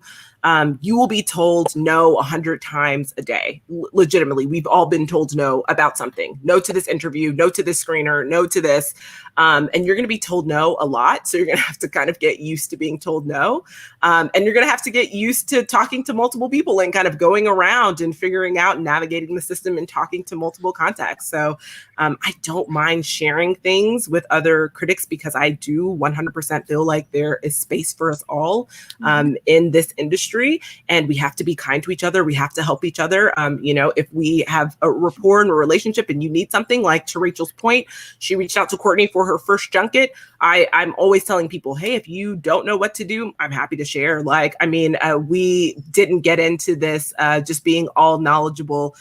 You will be told no 100 times a day. Legitimately, we've all been told no about something. No to this interview, no to this screener, no to this. And you're going to be told no a lot. So you're going to have to kind of get used to being told no. And you're going to have to get used to talking to multiple people and kind of going around and figuring out and navigating the system and talking to multiple contacts. So I don't mind sharing things with other critics because I do 100% feel like there is space for us all in this industry. And we have to be kind to each other. We have to help each other. You know, if we have a rapport and a relationship and you need something, like to Rachel's point, she reached out to Courtney for her first junket. I'm always telling people, hey, if you don't know what to do, I'm happy to share. Like, I mean, we didn't get into this just being all knowledgeable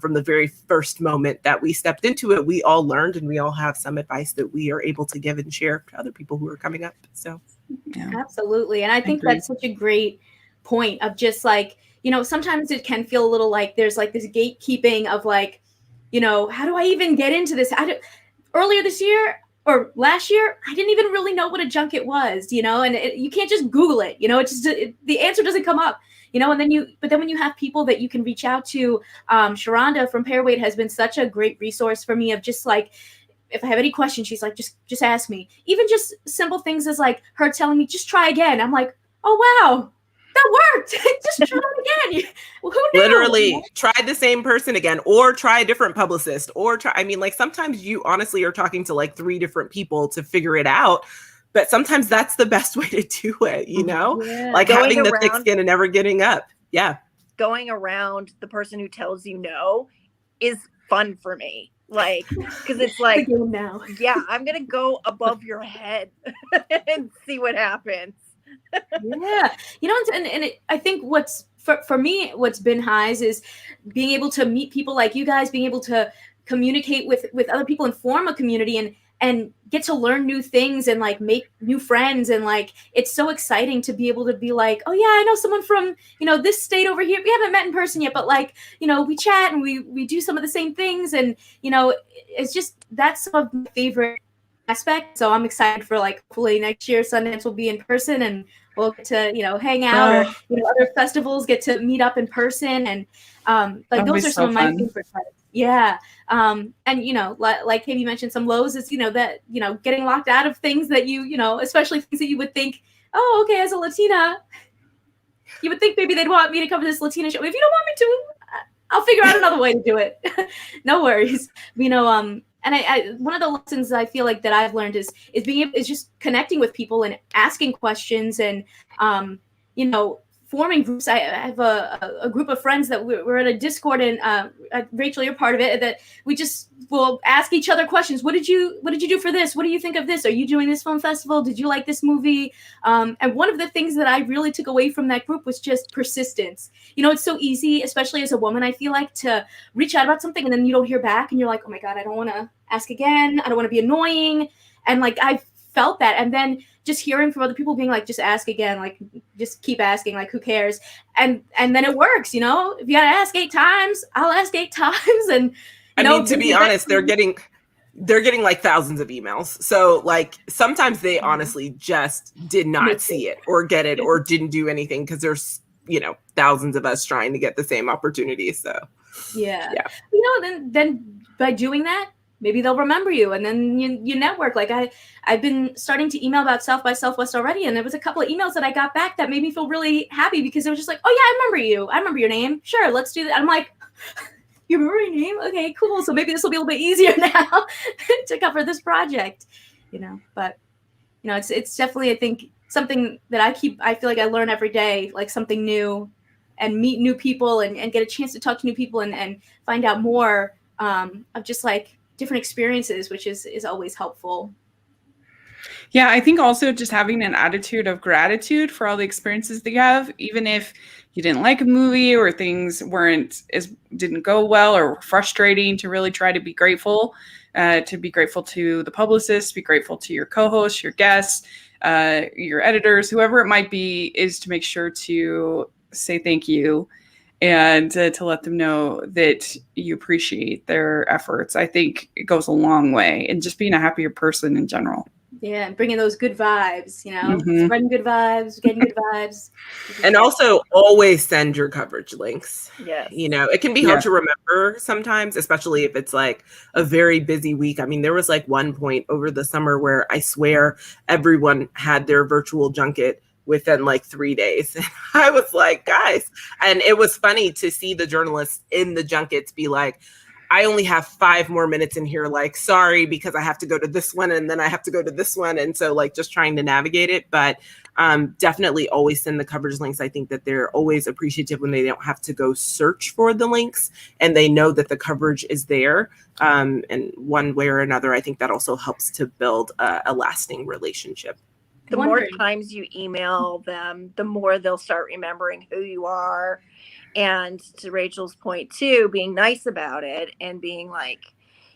from the very first moment that we stepped into it. We all learned and we all have some advice that we are able to give and share to other people who are coming up. So, yeah. Absolutely. And I think that's such a great point of just like, you know, sometimes it can feel a little like there's like this gatekeeping of like, you know, how do I even get into this? Earlier this year or last year, I didn't even really know what a junket was, you know, and you can't just Google it, you know, the answer doesn't come up, you know, and then when you have people that you can reach out to, Sharonda from Pairweight has been such a great resource for me of just like, if I have any questions, she's like, just ask me. Even just simple things as like her telling me, just try again. I'm like, oh, wow. That worked. Just try it again. Who knew? Literally try the same person again, or try a different publicist, I mean, like sometimes you honestly are talking to like 3 different people to figure it out. But sometimes that's the best way to do it, you know, like Going having the around, thick skin and never getting up. Yeah. Going around the person who tells you no is fun for me. Like, because it's like, now. Yeah, I'm going to go above your head and see what happens. Yeah, you know, and I think what's for me, what's been highs is being able to meet people like you guys, being able to communicate with other people and form a community and get to learn new things and like make new friends. And like, it's so exciting to be able to be like, oh yeah, I know someone from, you know, this state over here. We haven't met in person yet, but like, you know, we chat and we do some of the same things. And, you know, it's just, that's some of my favorite aspect. So I'm excited for like, hopefully next year Sundance will be in person and we'll get to, you know, hang out or, you know, other festivals get to meet up in person. And like those are some of my favorite parts. Yeah. And, you know, like Katie mentioned, some lows is, you know, that, you know, getting locked out of things that you know, especially things that you would think, oh, okay, as a Latina, you would think maybe they'd want me to cover this Latina show. If you don't want me to, I'll figure out another way to do it. No worries. You know, and I one of the lessons I feel like that I've learned is just connecting with people and asking questions and, you know, forming groups. I have a group of friends that we're in a Discord, and Rachel, you're part of it, that we just will ask each other questions. What did you do for this? What do you think of this? Are you doing this film festival? Did you like this movie? And one of the things that I really took away from that group was just persistence. You know, it's so easy, especially as a woman, I feel like, to reach out about something and then you don't hear back and you're like, oh my God, I don't want to ask again. I don't want to be annoying. And like, I felt that. And then just hearing from other people being like, just ask again, like, just keep asking, like, who cares? And then it works, you know. If you gotta ask 8 times, I'll ask 8 times. And I mean, to be honest, they're getting like thousands of emails. So like sometimes they honestly just did not see it or get it or didn't do anything, because there's, you know, thousands of us trying to get the same opportunity. So yeah. You know, then by doing that, maybe they'll remember you, and then you network. Like I've been starting to email about South by Southwest already, and there was a couple of emails that I got back that made me feel really happy, because it was just like, oh yeah, I remember you. I remember your name. Sure, let's do that. I'm like, you remember your name? Okay, cool. So maybe this will be a little bit easier now to cover this project, you know. But you know, it's definitely, I think, something that I feel like I learn every day, like something new, and meet new people, and get a chance to talk to new people, and find out more of just like different experiences, which is always helpful. Yeah, I think also just having an attitude of gratitude for all the experiences that you have, even if you didn't like a movie or things didn't go well or frustrating, to really try to be grateful to the publicist, be grateful to your co-hosts, your guests, your editors, whoever it might be, is to make sure to say thank you and to let them know that you appreciate their efforts. I think it goes a long way, and just being a happier person in general. Yeah, and bringing those good vibes, you know, spreading good vibes, getting good vibes. And also always send your coverage links. Yes. You know, it can be hard to remember sometimes, especially if it's like a very busy week. I mean, there was like one point over the summer where I swear everyone had their virtual junket within like 3 days. And I was like, guys, and it was funny to see the journalists in the junkets be like, I only have 5 more minutes in here. Like, sorry, because I have to go to this one and then I have to go to this one. And so like just trying to navigate it, but definitely always send the coverage links. I think that they're always appreciative when they don't have to go search for the links and they know that the coverage is there. And one way or another, I think that also helps to build a lasting relationship. The more times you email them, the more they'll start remembering who you are. And to Rachel's point too, being nice about it and being like,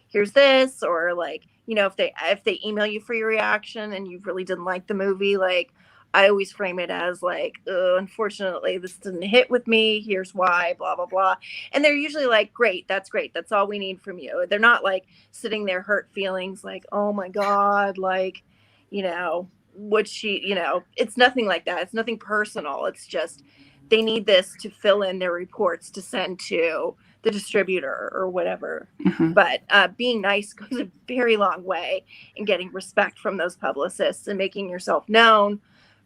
here's this, or like, you know, if they email you for your reaction and you really didn't like the movie, like I always frame it as like, unfortunately, this didn't hit with me. Here's why, blah, blah, blah. And they're usually like, great. That's all we need from you. They're not like sitting there hurt feelings like, oh my God, like, you know, it's nothing like that. It's nothing personal. It's just, they need this to fill in their reports to send to the distributor or whatever. But being nice goes a very long way in getting respect from those publicists and making yourself known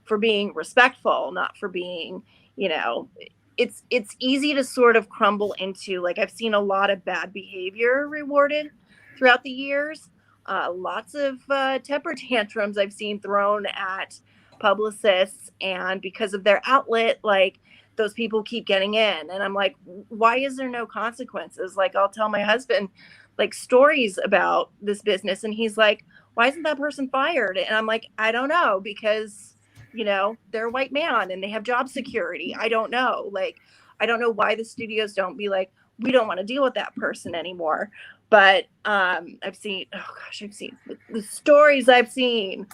for being respectful, not for being, you know, it's easy to sort of crumble into, like, I've seen a lot of bad behavior rewarded throughout the years. Lots of temper tantrums I've seen thrown at publicists, and because of their outlet, like, those people keep getting in. And I'm like, why is there no consequences? Like, I'll tell my husband like stories about this business, and he's like, why isn't that person fired? And I'm like, I don't know, because, you know, they're a white man and they have job security. I don't know. Like, I don't know why the studios don't be like, we don't want to deal with that person anymore. But I've seen the stories I've seen.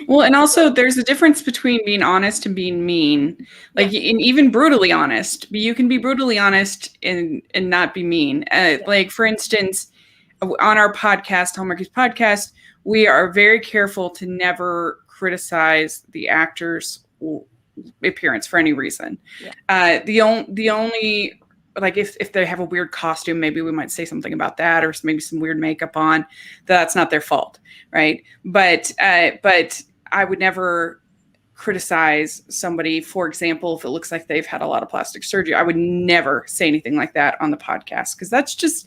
Well, and also there's a difference between being honest and being mean, like, and even brutally honest. You can be brutally honest and not be mean. Like, for instance, on our podcast, Hallmarkies podcast, we are very careful to never criticize the actor's appearance for any reason. The only like if they have a weird costume, maybe we might say something about that, or maybe some weird makeup on. That's not their fault, right? But I would never criticize somebody, for example, if it looks like they've had a lot of plastic surgery. I would never say anything like that on the podcast, because that's just,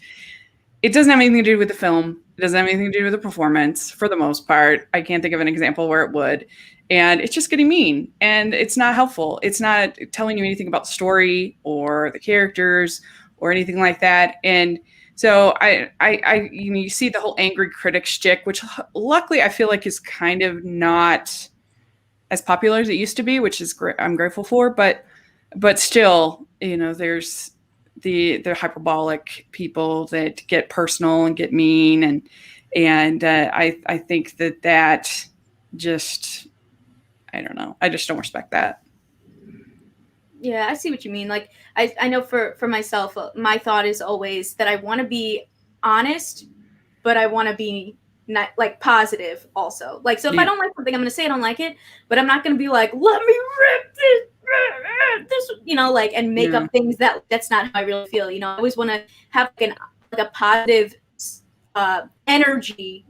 it doesn't have anything to do with the film. It doesn't have anything to do with the performance for the most part. I can't think of an example where it would. and it's just getting mean, and it's not helpful. It's not telling you anything about the story or the characters or anything like that. And so you see the whole angry critic shtick, which luckily I feel like is kind of not as popular as it used to be, which is I'm grateful for. But still, there's the hyperbolic people that get personal and get mean, and I think that just, I don't know. I just don't respect that. Yeah, I see what you mean. Like, I know for myself, my thought is always that I want to be honest, but I want to be not like positive also. Like, so if I don't like something, I'm going to say I don't like it, but I'm not going to be like, let me rip this, and make up things that's not how I really feel. I always want to have like a positive energy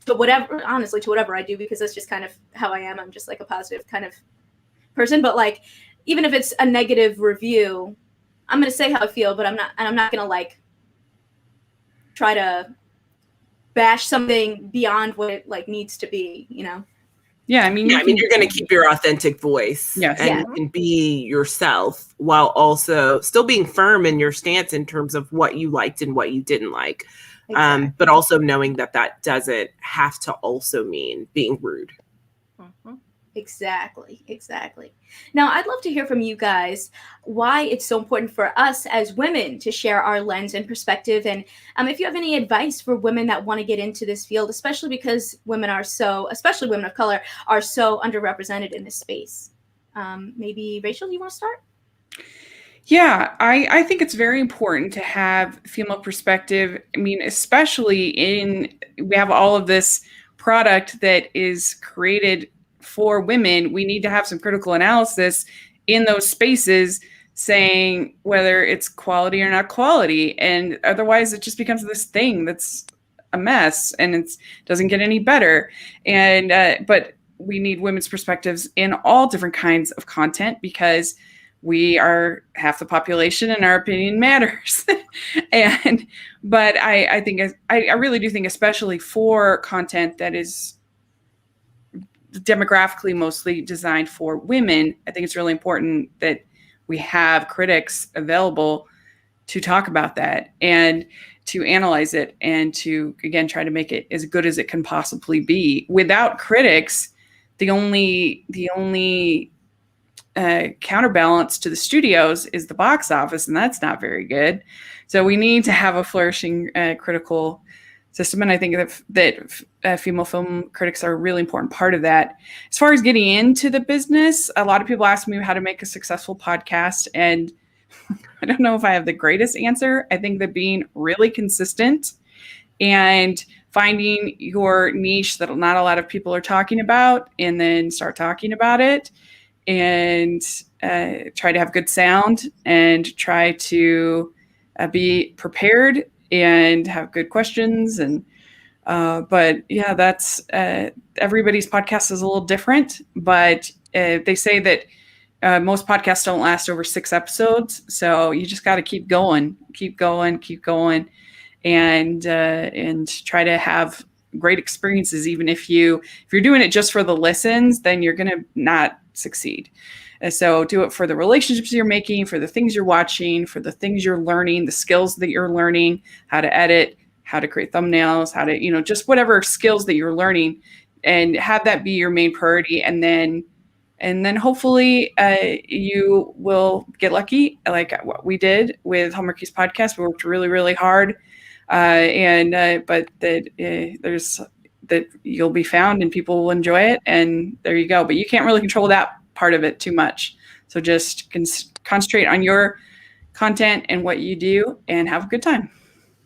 to whatever I do, because that's just kind of how I am. I'm just like a positive kind of person. But like, even if it's a negative review, I'm going to say how I feel, but I'm not going to like try to bash something beyond what it like needs to be, Yeah, I mean, you're going to keep your authentic voice and be yourself, while also still being firm in your stance in terms of what you liked and what you didn't like. Exactly. But also knowing that doesn't have to also mean being rude. Mm-hmm. Exactly. Now, I'd love to hear from you guys why it's so important for us as women to share our lens and perspective. And if you have any advice for women that want to get into this field, especially because especially women of color, are so underrepresented in this space. Maybe Rachel, you want to start? Yeah, I think it's very important to have female perspective. I mean, especially we have all of this product that is created for women. We need to have some critical analysis in those spaces, saying whether it's quality or not quality. And otherwise it just becomes this thing that's a mess, and it doesn't get any better. And but we need women's perspectives in all different kinds of content, because we are half the population and our opinion matters. But I think I really do think, especially for content that is demographically mostly designed for women, I think it's really important that we have critics available to talk about that and to analyze it, and to, again, try to make it as good as it can possibly be. Without critics, the only counterbalance to the studios is the box office, and that's not very good. So we need to have a flourishing critical system, and I think that female film critics are a really important part of that. As far as getting into the business, a lot of people ask me how to make a successful podcast, and I don't know if I have the greatest answer. I think that being really consistent and finding your niche that not a lot of people are talking about, and then start talking about it, and try to have good sound, and try to be prepared and have good questions. And but yeah, that's everybody's podcast is a little different, but they say that most podcasts don't last over 6 episodes, so you just got to keep going, and try to have great experiences. Even if you're doing it just for the listens, then you're gonna not succeed. So do it for the relationships you're making, for the things you're watching, for the things you're learning, the skills that you're learning, how to edit, how to create thumbnails, how to, just whatever skills that you're learning, and have that be your main priority. And then hopefully you will get lucky, like what we did with Hallmarkies podcast. We worked really, really hard, but that you'll be found and people will enjoy it, and there you go. But you can't really control that part of it too much. So just concentrate on your content and what you do, and have a good time.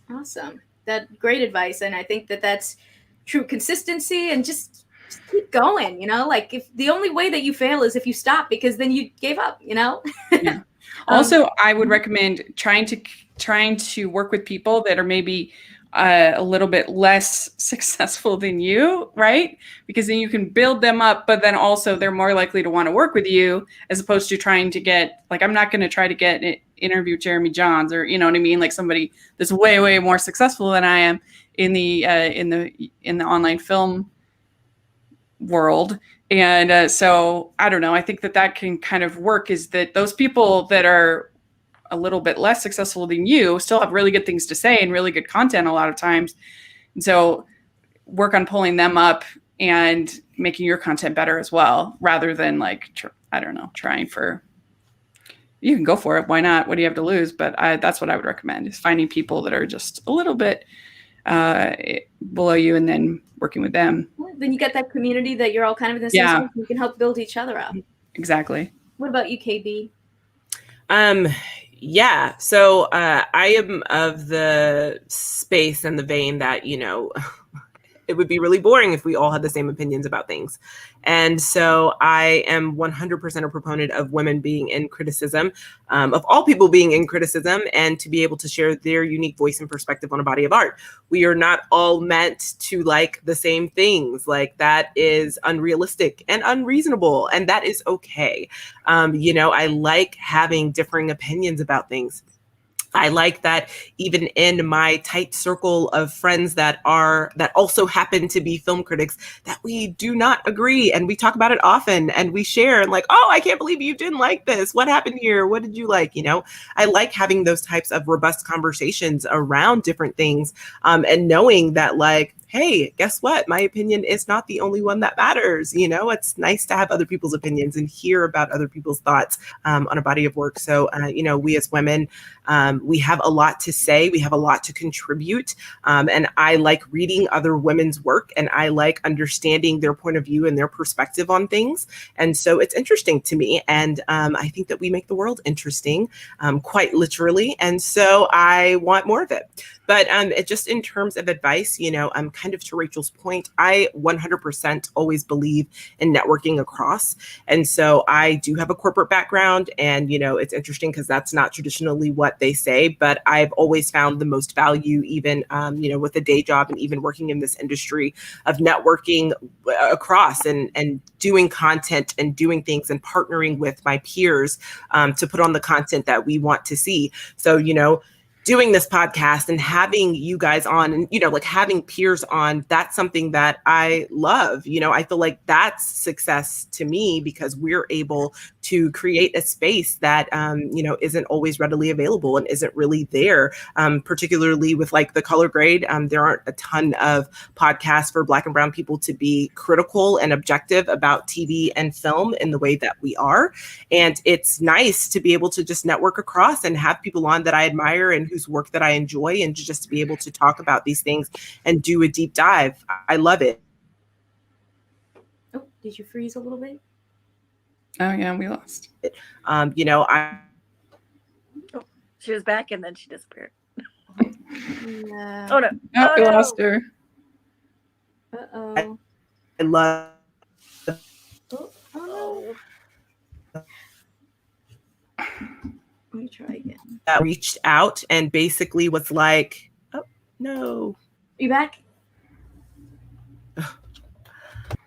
Awesome. That great advice. And I think that that's true consistency, and just keep going, like if the only way that you fail is if you stop, because then you gave up, Yeah. Also, I would recommend trying to work with people that are maybe a little bit less successful than you, right? Because then you can build them up, but then also they're more likely to want to work with you, as opposed to trying to get, like, I'm not going to try to get an interview Jeremy Johns, or you know what I mean, like somebody that's way, way more successful than I am in the online film world. And so I don't know. I think that can kind of work, is that those people that are a little bit less successful than you still have really good things to say and really good content a lot of times. And so work on pulling them up and making your content better as well, rather than like, I don't know, trying for, you can go for it. Why not? What do you have to lose? But that's what I would recommend, is finding people that are just a little bit below you and then working with them. Then you get that community that you're all kind of in the same space, and you can help build each other up. Exactly. What about you, KB? Yeah. So I am of the space and the vein that, it would be really boring if we all had the same opinions about things. And so I am 100% a proponent of women being in criticism, of all people being in criticism, and to be able to share their unique voice and perspective on a body of art. We are not all meant to like the same things. Like, that is unrealistic and unreasonable, and that is okay. I like having differing opinions about things. I like that even in my tight circle of friends that also happen to be film critics, that we do not agree, and we talk about it often, and we share, and like, oh, I can't believe you didn't like this. What happened here? What did you like? I like having those types of robust conversations around different things, and knowing that, like, hey, guess what? My opinion is not the only one that matters. It's nice to have other people's opinions and hear about other people's thoughts on a body of work. So, we as women, we have a lot to say. We have a lot to contribute. And I like reading other women's work, and I like understanding their point of view and their perspective on things. And so it's interesting to me. And I think that we make the world interesting, quite literally. And so I want more of it. But just in terms of advice, I'm kind of to Rachel's point, I 100% always believe in networking across. And so I do have a corporate background, and, it's interesting because that's not traditionally what they say, but I've always found the most value, even, with a day job and even working in this industry, of networking across and doing content and doing things and partnering with my peers to put on the content that we want to see. So, doing this podcast and having you guys on, and, like having peers on, that's something that I love. I feel like that's success to me, because we're able to create a space that, isn't always readily available and isn't really there, particularly with like the color grade. There aren't a ton of podcasts for Black and brown people to be critical and objective about TV and film in the way that we are. And it's nice to be able to just network across and have people on that I admire and whose work that I enjoy, and just to be able to talk about these things and do a deep dive. I love it. Oh, did you freeze a little bit? Oh yeah, we lost. She was back and then she disappeared. Yeah. Oh no. Oh, we lost her. Uh-oh. I love Oh. Let me try again. that reached out and basically was like, oh no. You back?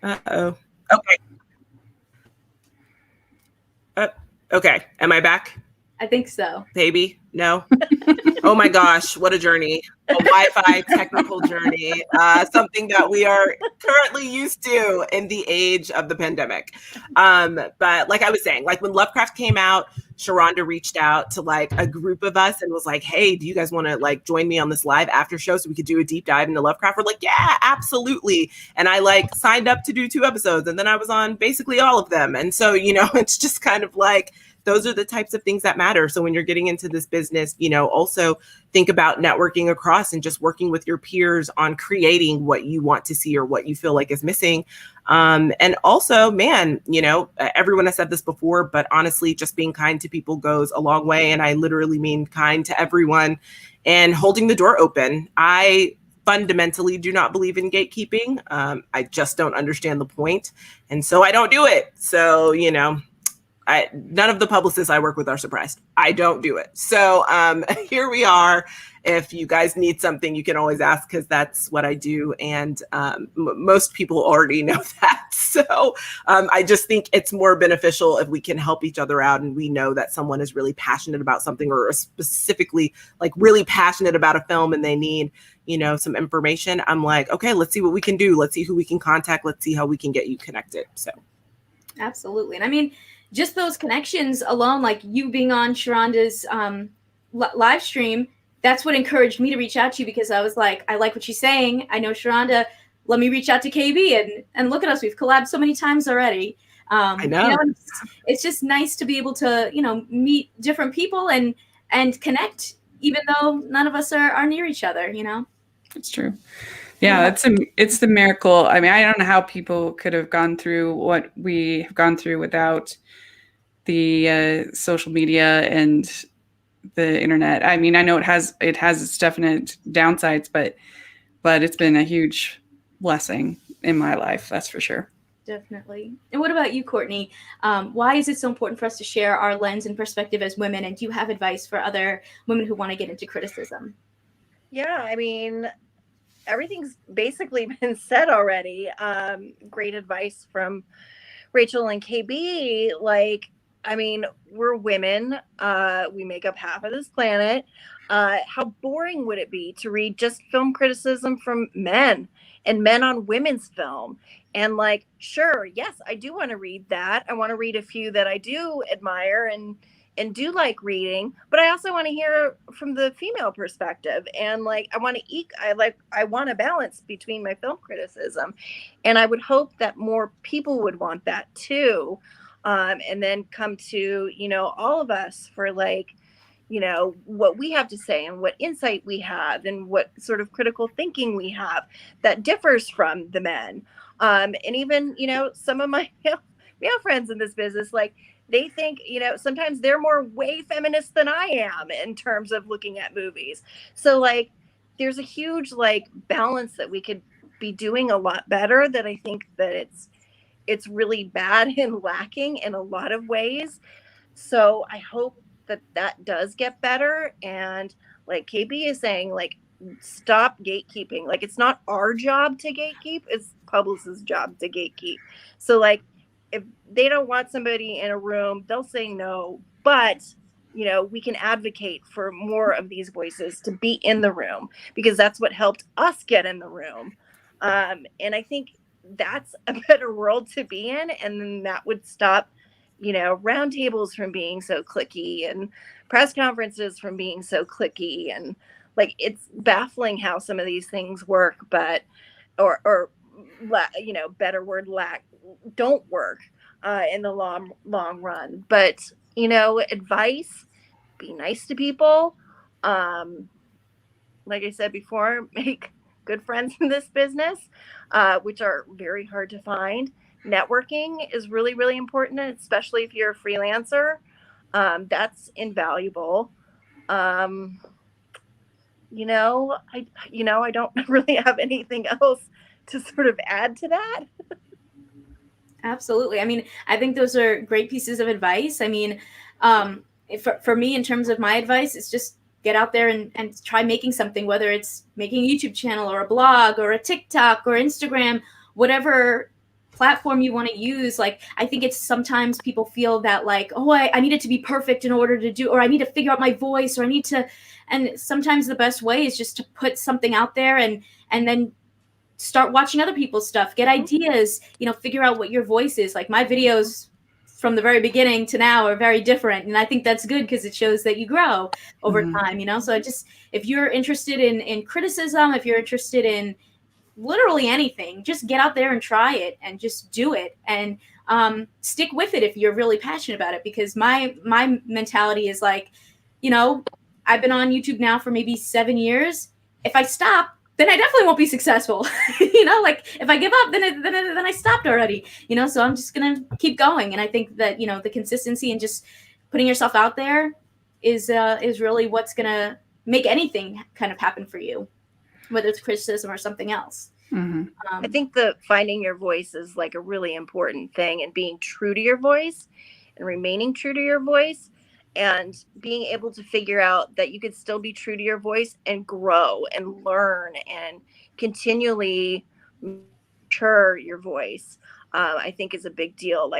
Uh-oh. Okay. Okay. Am I back? I think so. Baby? No? Oh my gosh, what a journey. A Wi-Fi technical journey. Something that we are currently used to in the age of the pandemic. But like I was saying, like when Lovecraft came out, Sharonda reached out to like a group of us and was like, hey, do you guys want to like join me on this live after show so we could do a deep dive into Lovecraft? We're like, yeah, absolutely. And I like signed up to do 2 episodes, and then I was on basically all of them. And so, it's just kind of like, those are the types of things that matter. So when you're getting into this business, also think about networking across and just working with your peers on creating what you want to see or what you feel like is missing. And also, man, everyone has said this before, but honestly, just being kind to people goes a long way. And I literally mean kind to everyone, and holding the door open. I fundamentally do not believe in gatekeeping. I just don't understand the point. And so I don't do it. So, none of the publicists I work with are surprised. I don't do it. So here we are. If you guys need something, you can always ask, because that's what I do. And most people already know that. So I just think it's more beneficial if we can help each other out, and we know that someone is really passionate about something, or specifically like really passionate about a film, and they need, some information, I'm like, okay, let's see what we can do. Let's see who we can contact. Let's see how we can get you connected. So. Absolutely. And I mean, just those connections alone, like you being on Sharonda's live stream, that's what encouraged me to reach out to you, because I was like, I like what she's saying. I know Sharonda. Let me reach out to KB, and look at us. We've collabed so many times already. I know. It's just nice to be able to, meet different people and connect, even though none of us are near each other, It's true. Yeah, it's the miracle. I mean, I don't know how people could have gone through what we have gone through without the social media and the internet. I mean, I know it has its definite downsides, but it's been a huge blessing in my life. That's for sure. Definitely. And what about you, Courtney? Why is it so important for us to share our lens and perspective as women? And do you have advice for other women who want to get into criticism? Yeah, I mean, everything's basically been said already. Great advice from Rachel and KB. I mean, we're women. We make up half of this planet. How boring would it be to read just film criticism from men and men on women's film? And sure, yes, I do want to read that. I want to read a few that I do admire and do like reading, but I also want to hear from the female perspective. And I want a balance between my film criticism. And I would hope that more people would want that too. And then come to, all of us for what we have to say and what insight we have and what sort of critical thinking we have that differs from the men. And even, some of my male friends in this business, they think, sometimes they're more way feminist than I am in terms of looking at movies. So there's a huge balance that we could be doing a lot better, that I think that it's really bad and lacking in a lot of ways. So I hope that does get better. And like KB is saying, stop gatekeeping. It's not our job to gatekeep, it's publicist's job to gatekeep. So if they don't want somebody in a room, they'll say no. But, we can advocate for more of these voices to be in the room, because that's what helped us get in the room. And I think that's a better world to be in. And then that would stop, roundtables from being so cliquey and press conferences from being so cliquey. And it's baffling how some of these things work, but, or better word, don't work in the long run. But advice: be nice to people. Like I said before, make good friends in this business, which are very hard to find. Networking is really, really important, especially if you're a freelancer. That's invaluable. I don't really have anything else to sort of add to that. Absolutely. I mean, I think those are great pieces of advice. I mean, for me, in terms of my advice, it's just get out there and try making something, whether it's making a YouTube channel or a blog or a TikTok or Instagram, whatever platform you want to use. I think it's sometimes people feel that I need it to be perfect in order to do, or I need to figure out my voice, or I need to, and sometimes the best way is just to put something out there and then start watching other people's stuff, get ideas, figure out what your voice is. My videos from the very beginning to now are very different. And I think that's good, because it shows that you grow over time, So if you're interested in criticism, if you're interested in literally anything, just get out there and try it and just do it. And stick with it if you're really passionate about it, because my mentality is I've been on YouTube now for maybe 7 years. If I stop, then I definitely won't be successful. If I give up, then I stopped already, so I'm just going to keep going. And I think that, the consistency and just putting yourself out there is really what's going to make anything kind of happen for you, whether it's criticism or something else. Mm-hmm. I think finding your voice is a really important thing, and being true to your voice and remaining true to your voice. And being able to figure out that you could still be true to your voice and grow and learn and continually mature your voice, I think is a big deal.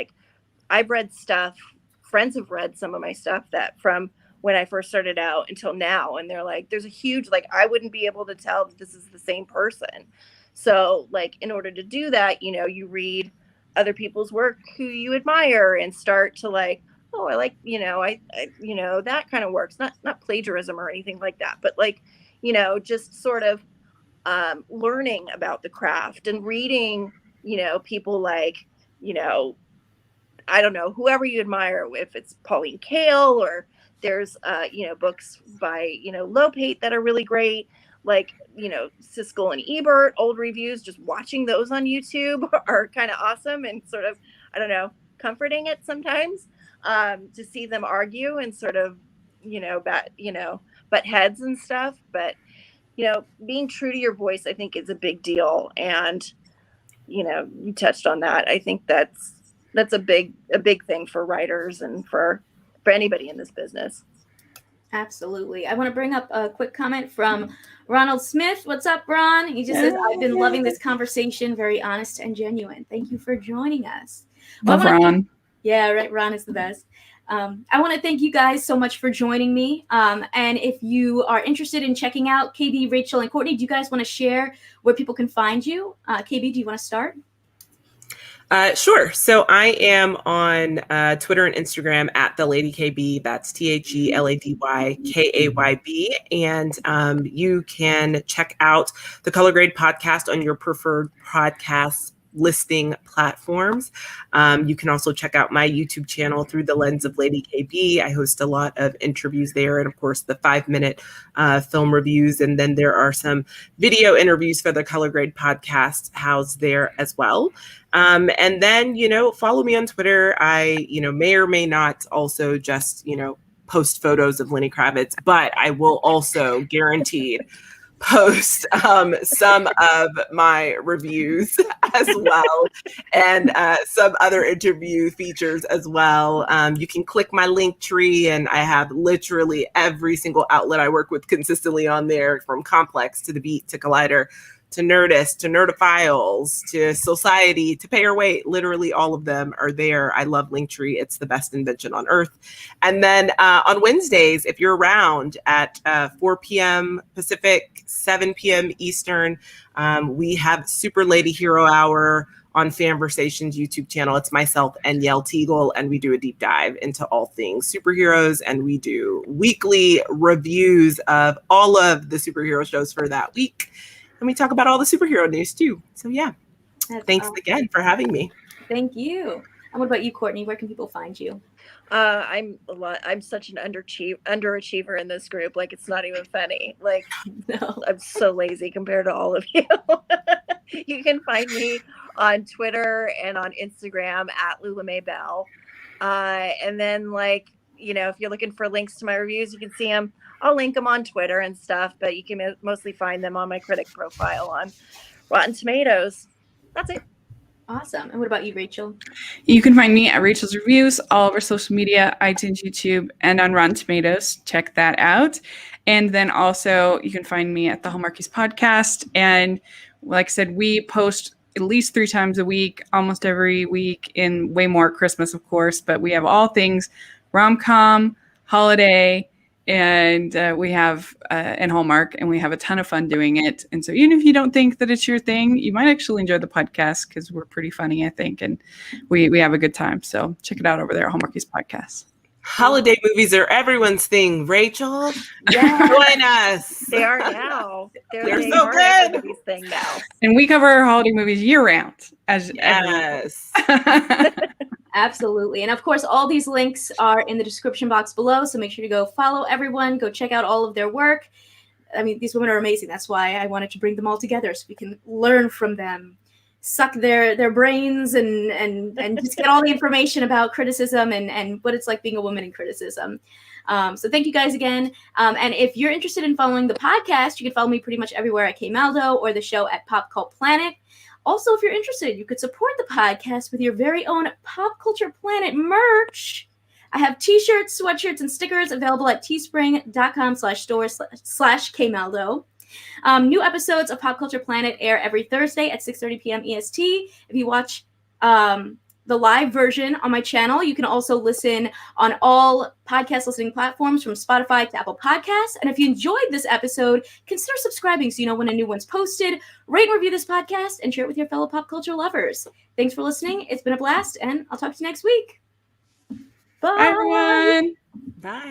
I've read stuff, friends have read some of my stuff that from when I first started out until now. And they're like, there's a huge, like, I wouldn't be able to tell that this is the same person. So like, in order to do that, you know, you read other people's work who you admire and start to like, oh, I like, you know, I you know, that kind of works. Not plagiarism or anything like that, but like, you know, just sort of learning about the craft and reading, you know, people like, you know, I don't know, whoever you admire, if it's Pauline Kael, or there's, you know, books by, you know, Lopate that are really great. Like, you know, Siskel and Ebert, old reviews, just watching those on YouTube are kind of awesome and sort of, I don't know, comforting it sometimes, to see them argue and sort of, you know, butt heads and stuff. But, you know, being true to your voice, I think, is a big deal. And, you know, you touched on that. I think that's a big thing for writers and for anybody in this business. Absolutely. I want to bring up a quick comment from Ronald Smith. What's up, Ron? He just says, I've been loving this conversation. Very honest and genuine. Thank you for joining us. Love Ron. Yeah, right. Ron is the best. I want to thank you guys so much for joining me. And if you are interested in checking out KB, Rachel, and Courtney, do you guys want to share where people can find you? KB, do you want to start? Sure. So I am on Twitter and Instagram at the Lady KB. That's TheLadyKayb. And you can check out the Color Grade podcast on your preferred podcast listing platforms. You can also check out my YouTube channel through the lens of Lady KB. I host a lot of interviews there, and of course the 5-minute film reviews. And then there are some video interviews for the Color Grade podcast housed there as well. And then, you know, follow me on Twitter. I, you know, may or may not also just, you know, post photos of Lenny Kravitz, but I will also guaranteed post some of my reviews as well, and some other interview features as well. You can click my link tree, and I have literally every single outlet I work with consistently on there, from Complex to The Beat to Collider to Nerdist to Nerdophiles to Society to Pay Your Weight. Literally all of them are there. I love Linktree. It's the best invention on earth. And then on Wednesdays, if you're around at 4 p.m. Pacific, 7 p.m. Eastern, we have Super Lady Hero Hour on Fanversation's YouTube channel. It's myself and Yel Teagle, and we do a deep dive into all things superheroes, and we do weekly reviews of all of the superhero shows for that week. And we talk about all the superhero news too. So yeah, thanks again for having me. Thank you. And what about you, Courtney? Where can people find you? I'm such an underachiever in this group. Like, it's not even funny. Like, no, I'm so lazy compared to all of you. You can find me on Twitter and on Instagram at Lula May Bell. And then, like, you know, if you're looking for links to my reviews, you can see them. I'll link them on Twitter and stuff, but you can mostly find them on my critic profile on Rotten Tomatoes. That's it. Awesome. And what about you, Rachel? You can find me at Rachel's Reviews, all over social media, iTunes, YouTube, and on Rotten Tomatoes. Check that out. And then also you can find me at the Hallmarkies podcast. And like I said, we post at least 3 times a week, almost every week, in way more at Christmas, of course. But we have all things rom-com, holiday, and we have and Hallmark, and we have a ton of fun doing it. And so even if you don't think that it's your thing, you might actually enjoy the podcast, because we're pretty funny, I think, and we have a good time. So check it out over there, Hallmarkies podcast. Holiday movies are everyone's thing, Rachel. Yeah. Join us. They are now. They're so good. Everybody's thing now. And we cover holiday movies year round. Yes. Absolutely. And of course, all these links are in the description box below. So make sure to go follow everyone. Go check out all of their work. I mean, these women are amazing. That's why I wanted to bring them all together, so we can learn from them, suck their brains, and just get all the information about criticism and what it's like being a woman in criticism. So thank you guys again. And if you're interested in following the podcast, you can follow me pretty much everywhere at Kmaldo, or the show at Pop Cult Planet. Also, if you're interested, you could support the podcast with your very own Pop Culture Planet merch. I have t-shirts, sweatshirts, and stickers available at teespring.com/store/Kmaldo. New episodes of Pop Culture Planet air every Thursday at 6:30 p.m. EST. If you watch the live version on my channel. You can also listen on all podcast listening platforms from Spotify to Apple Podcasts. And if you enjoyed this episode, consider subscribing so you know when a new one's posted. Rate and review this podcast and share it with your fellow pop culture lovers. Thanks for listening. It's been a blast, and I'll talk to you next week. Bye. Bye, everyone. Bye.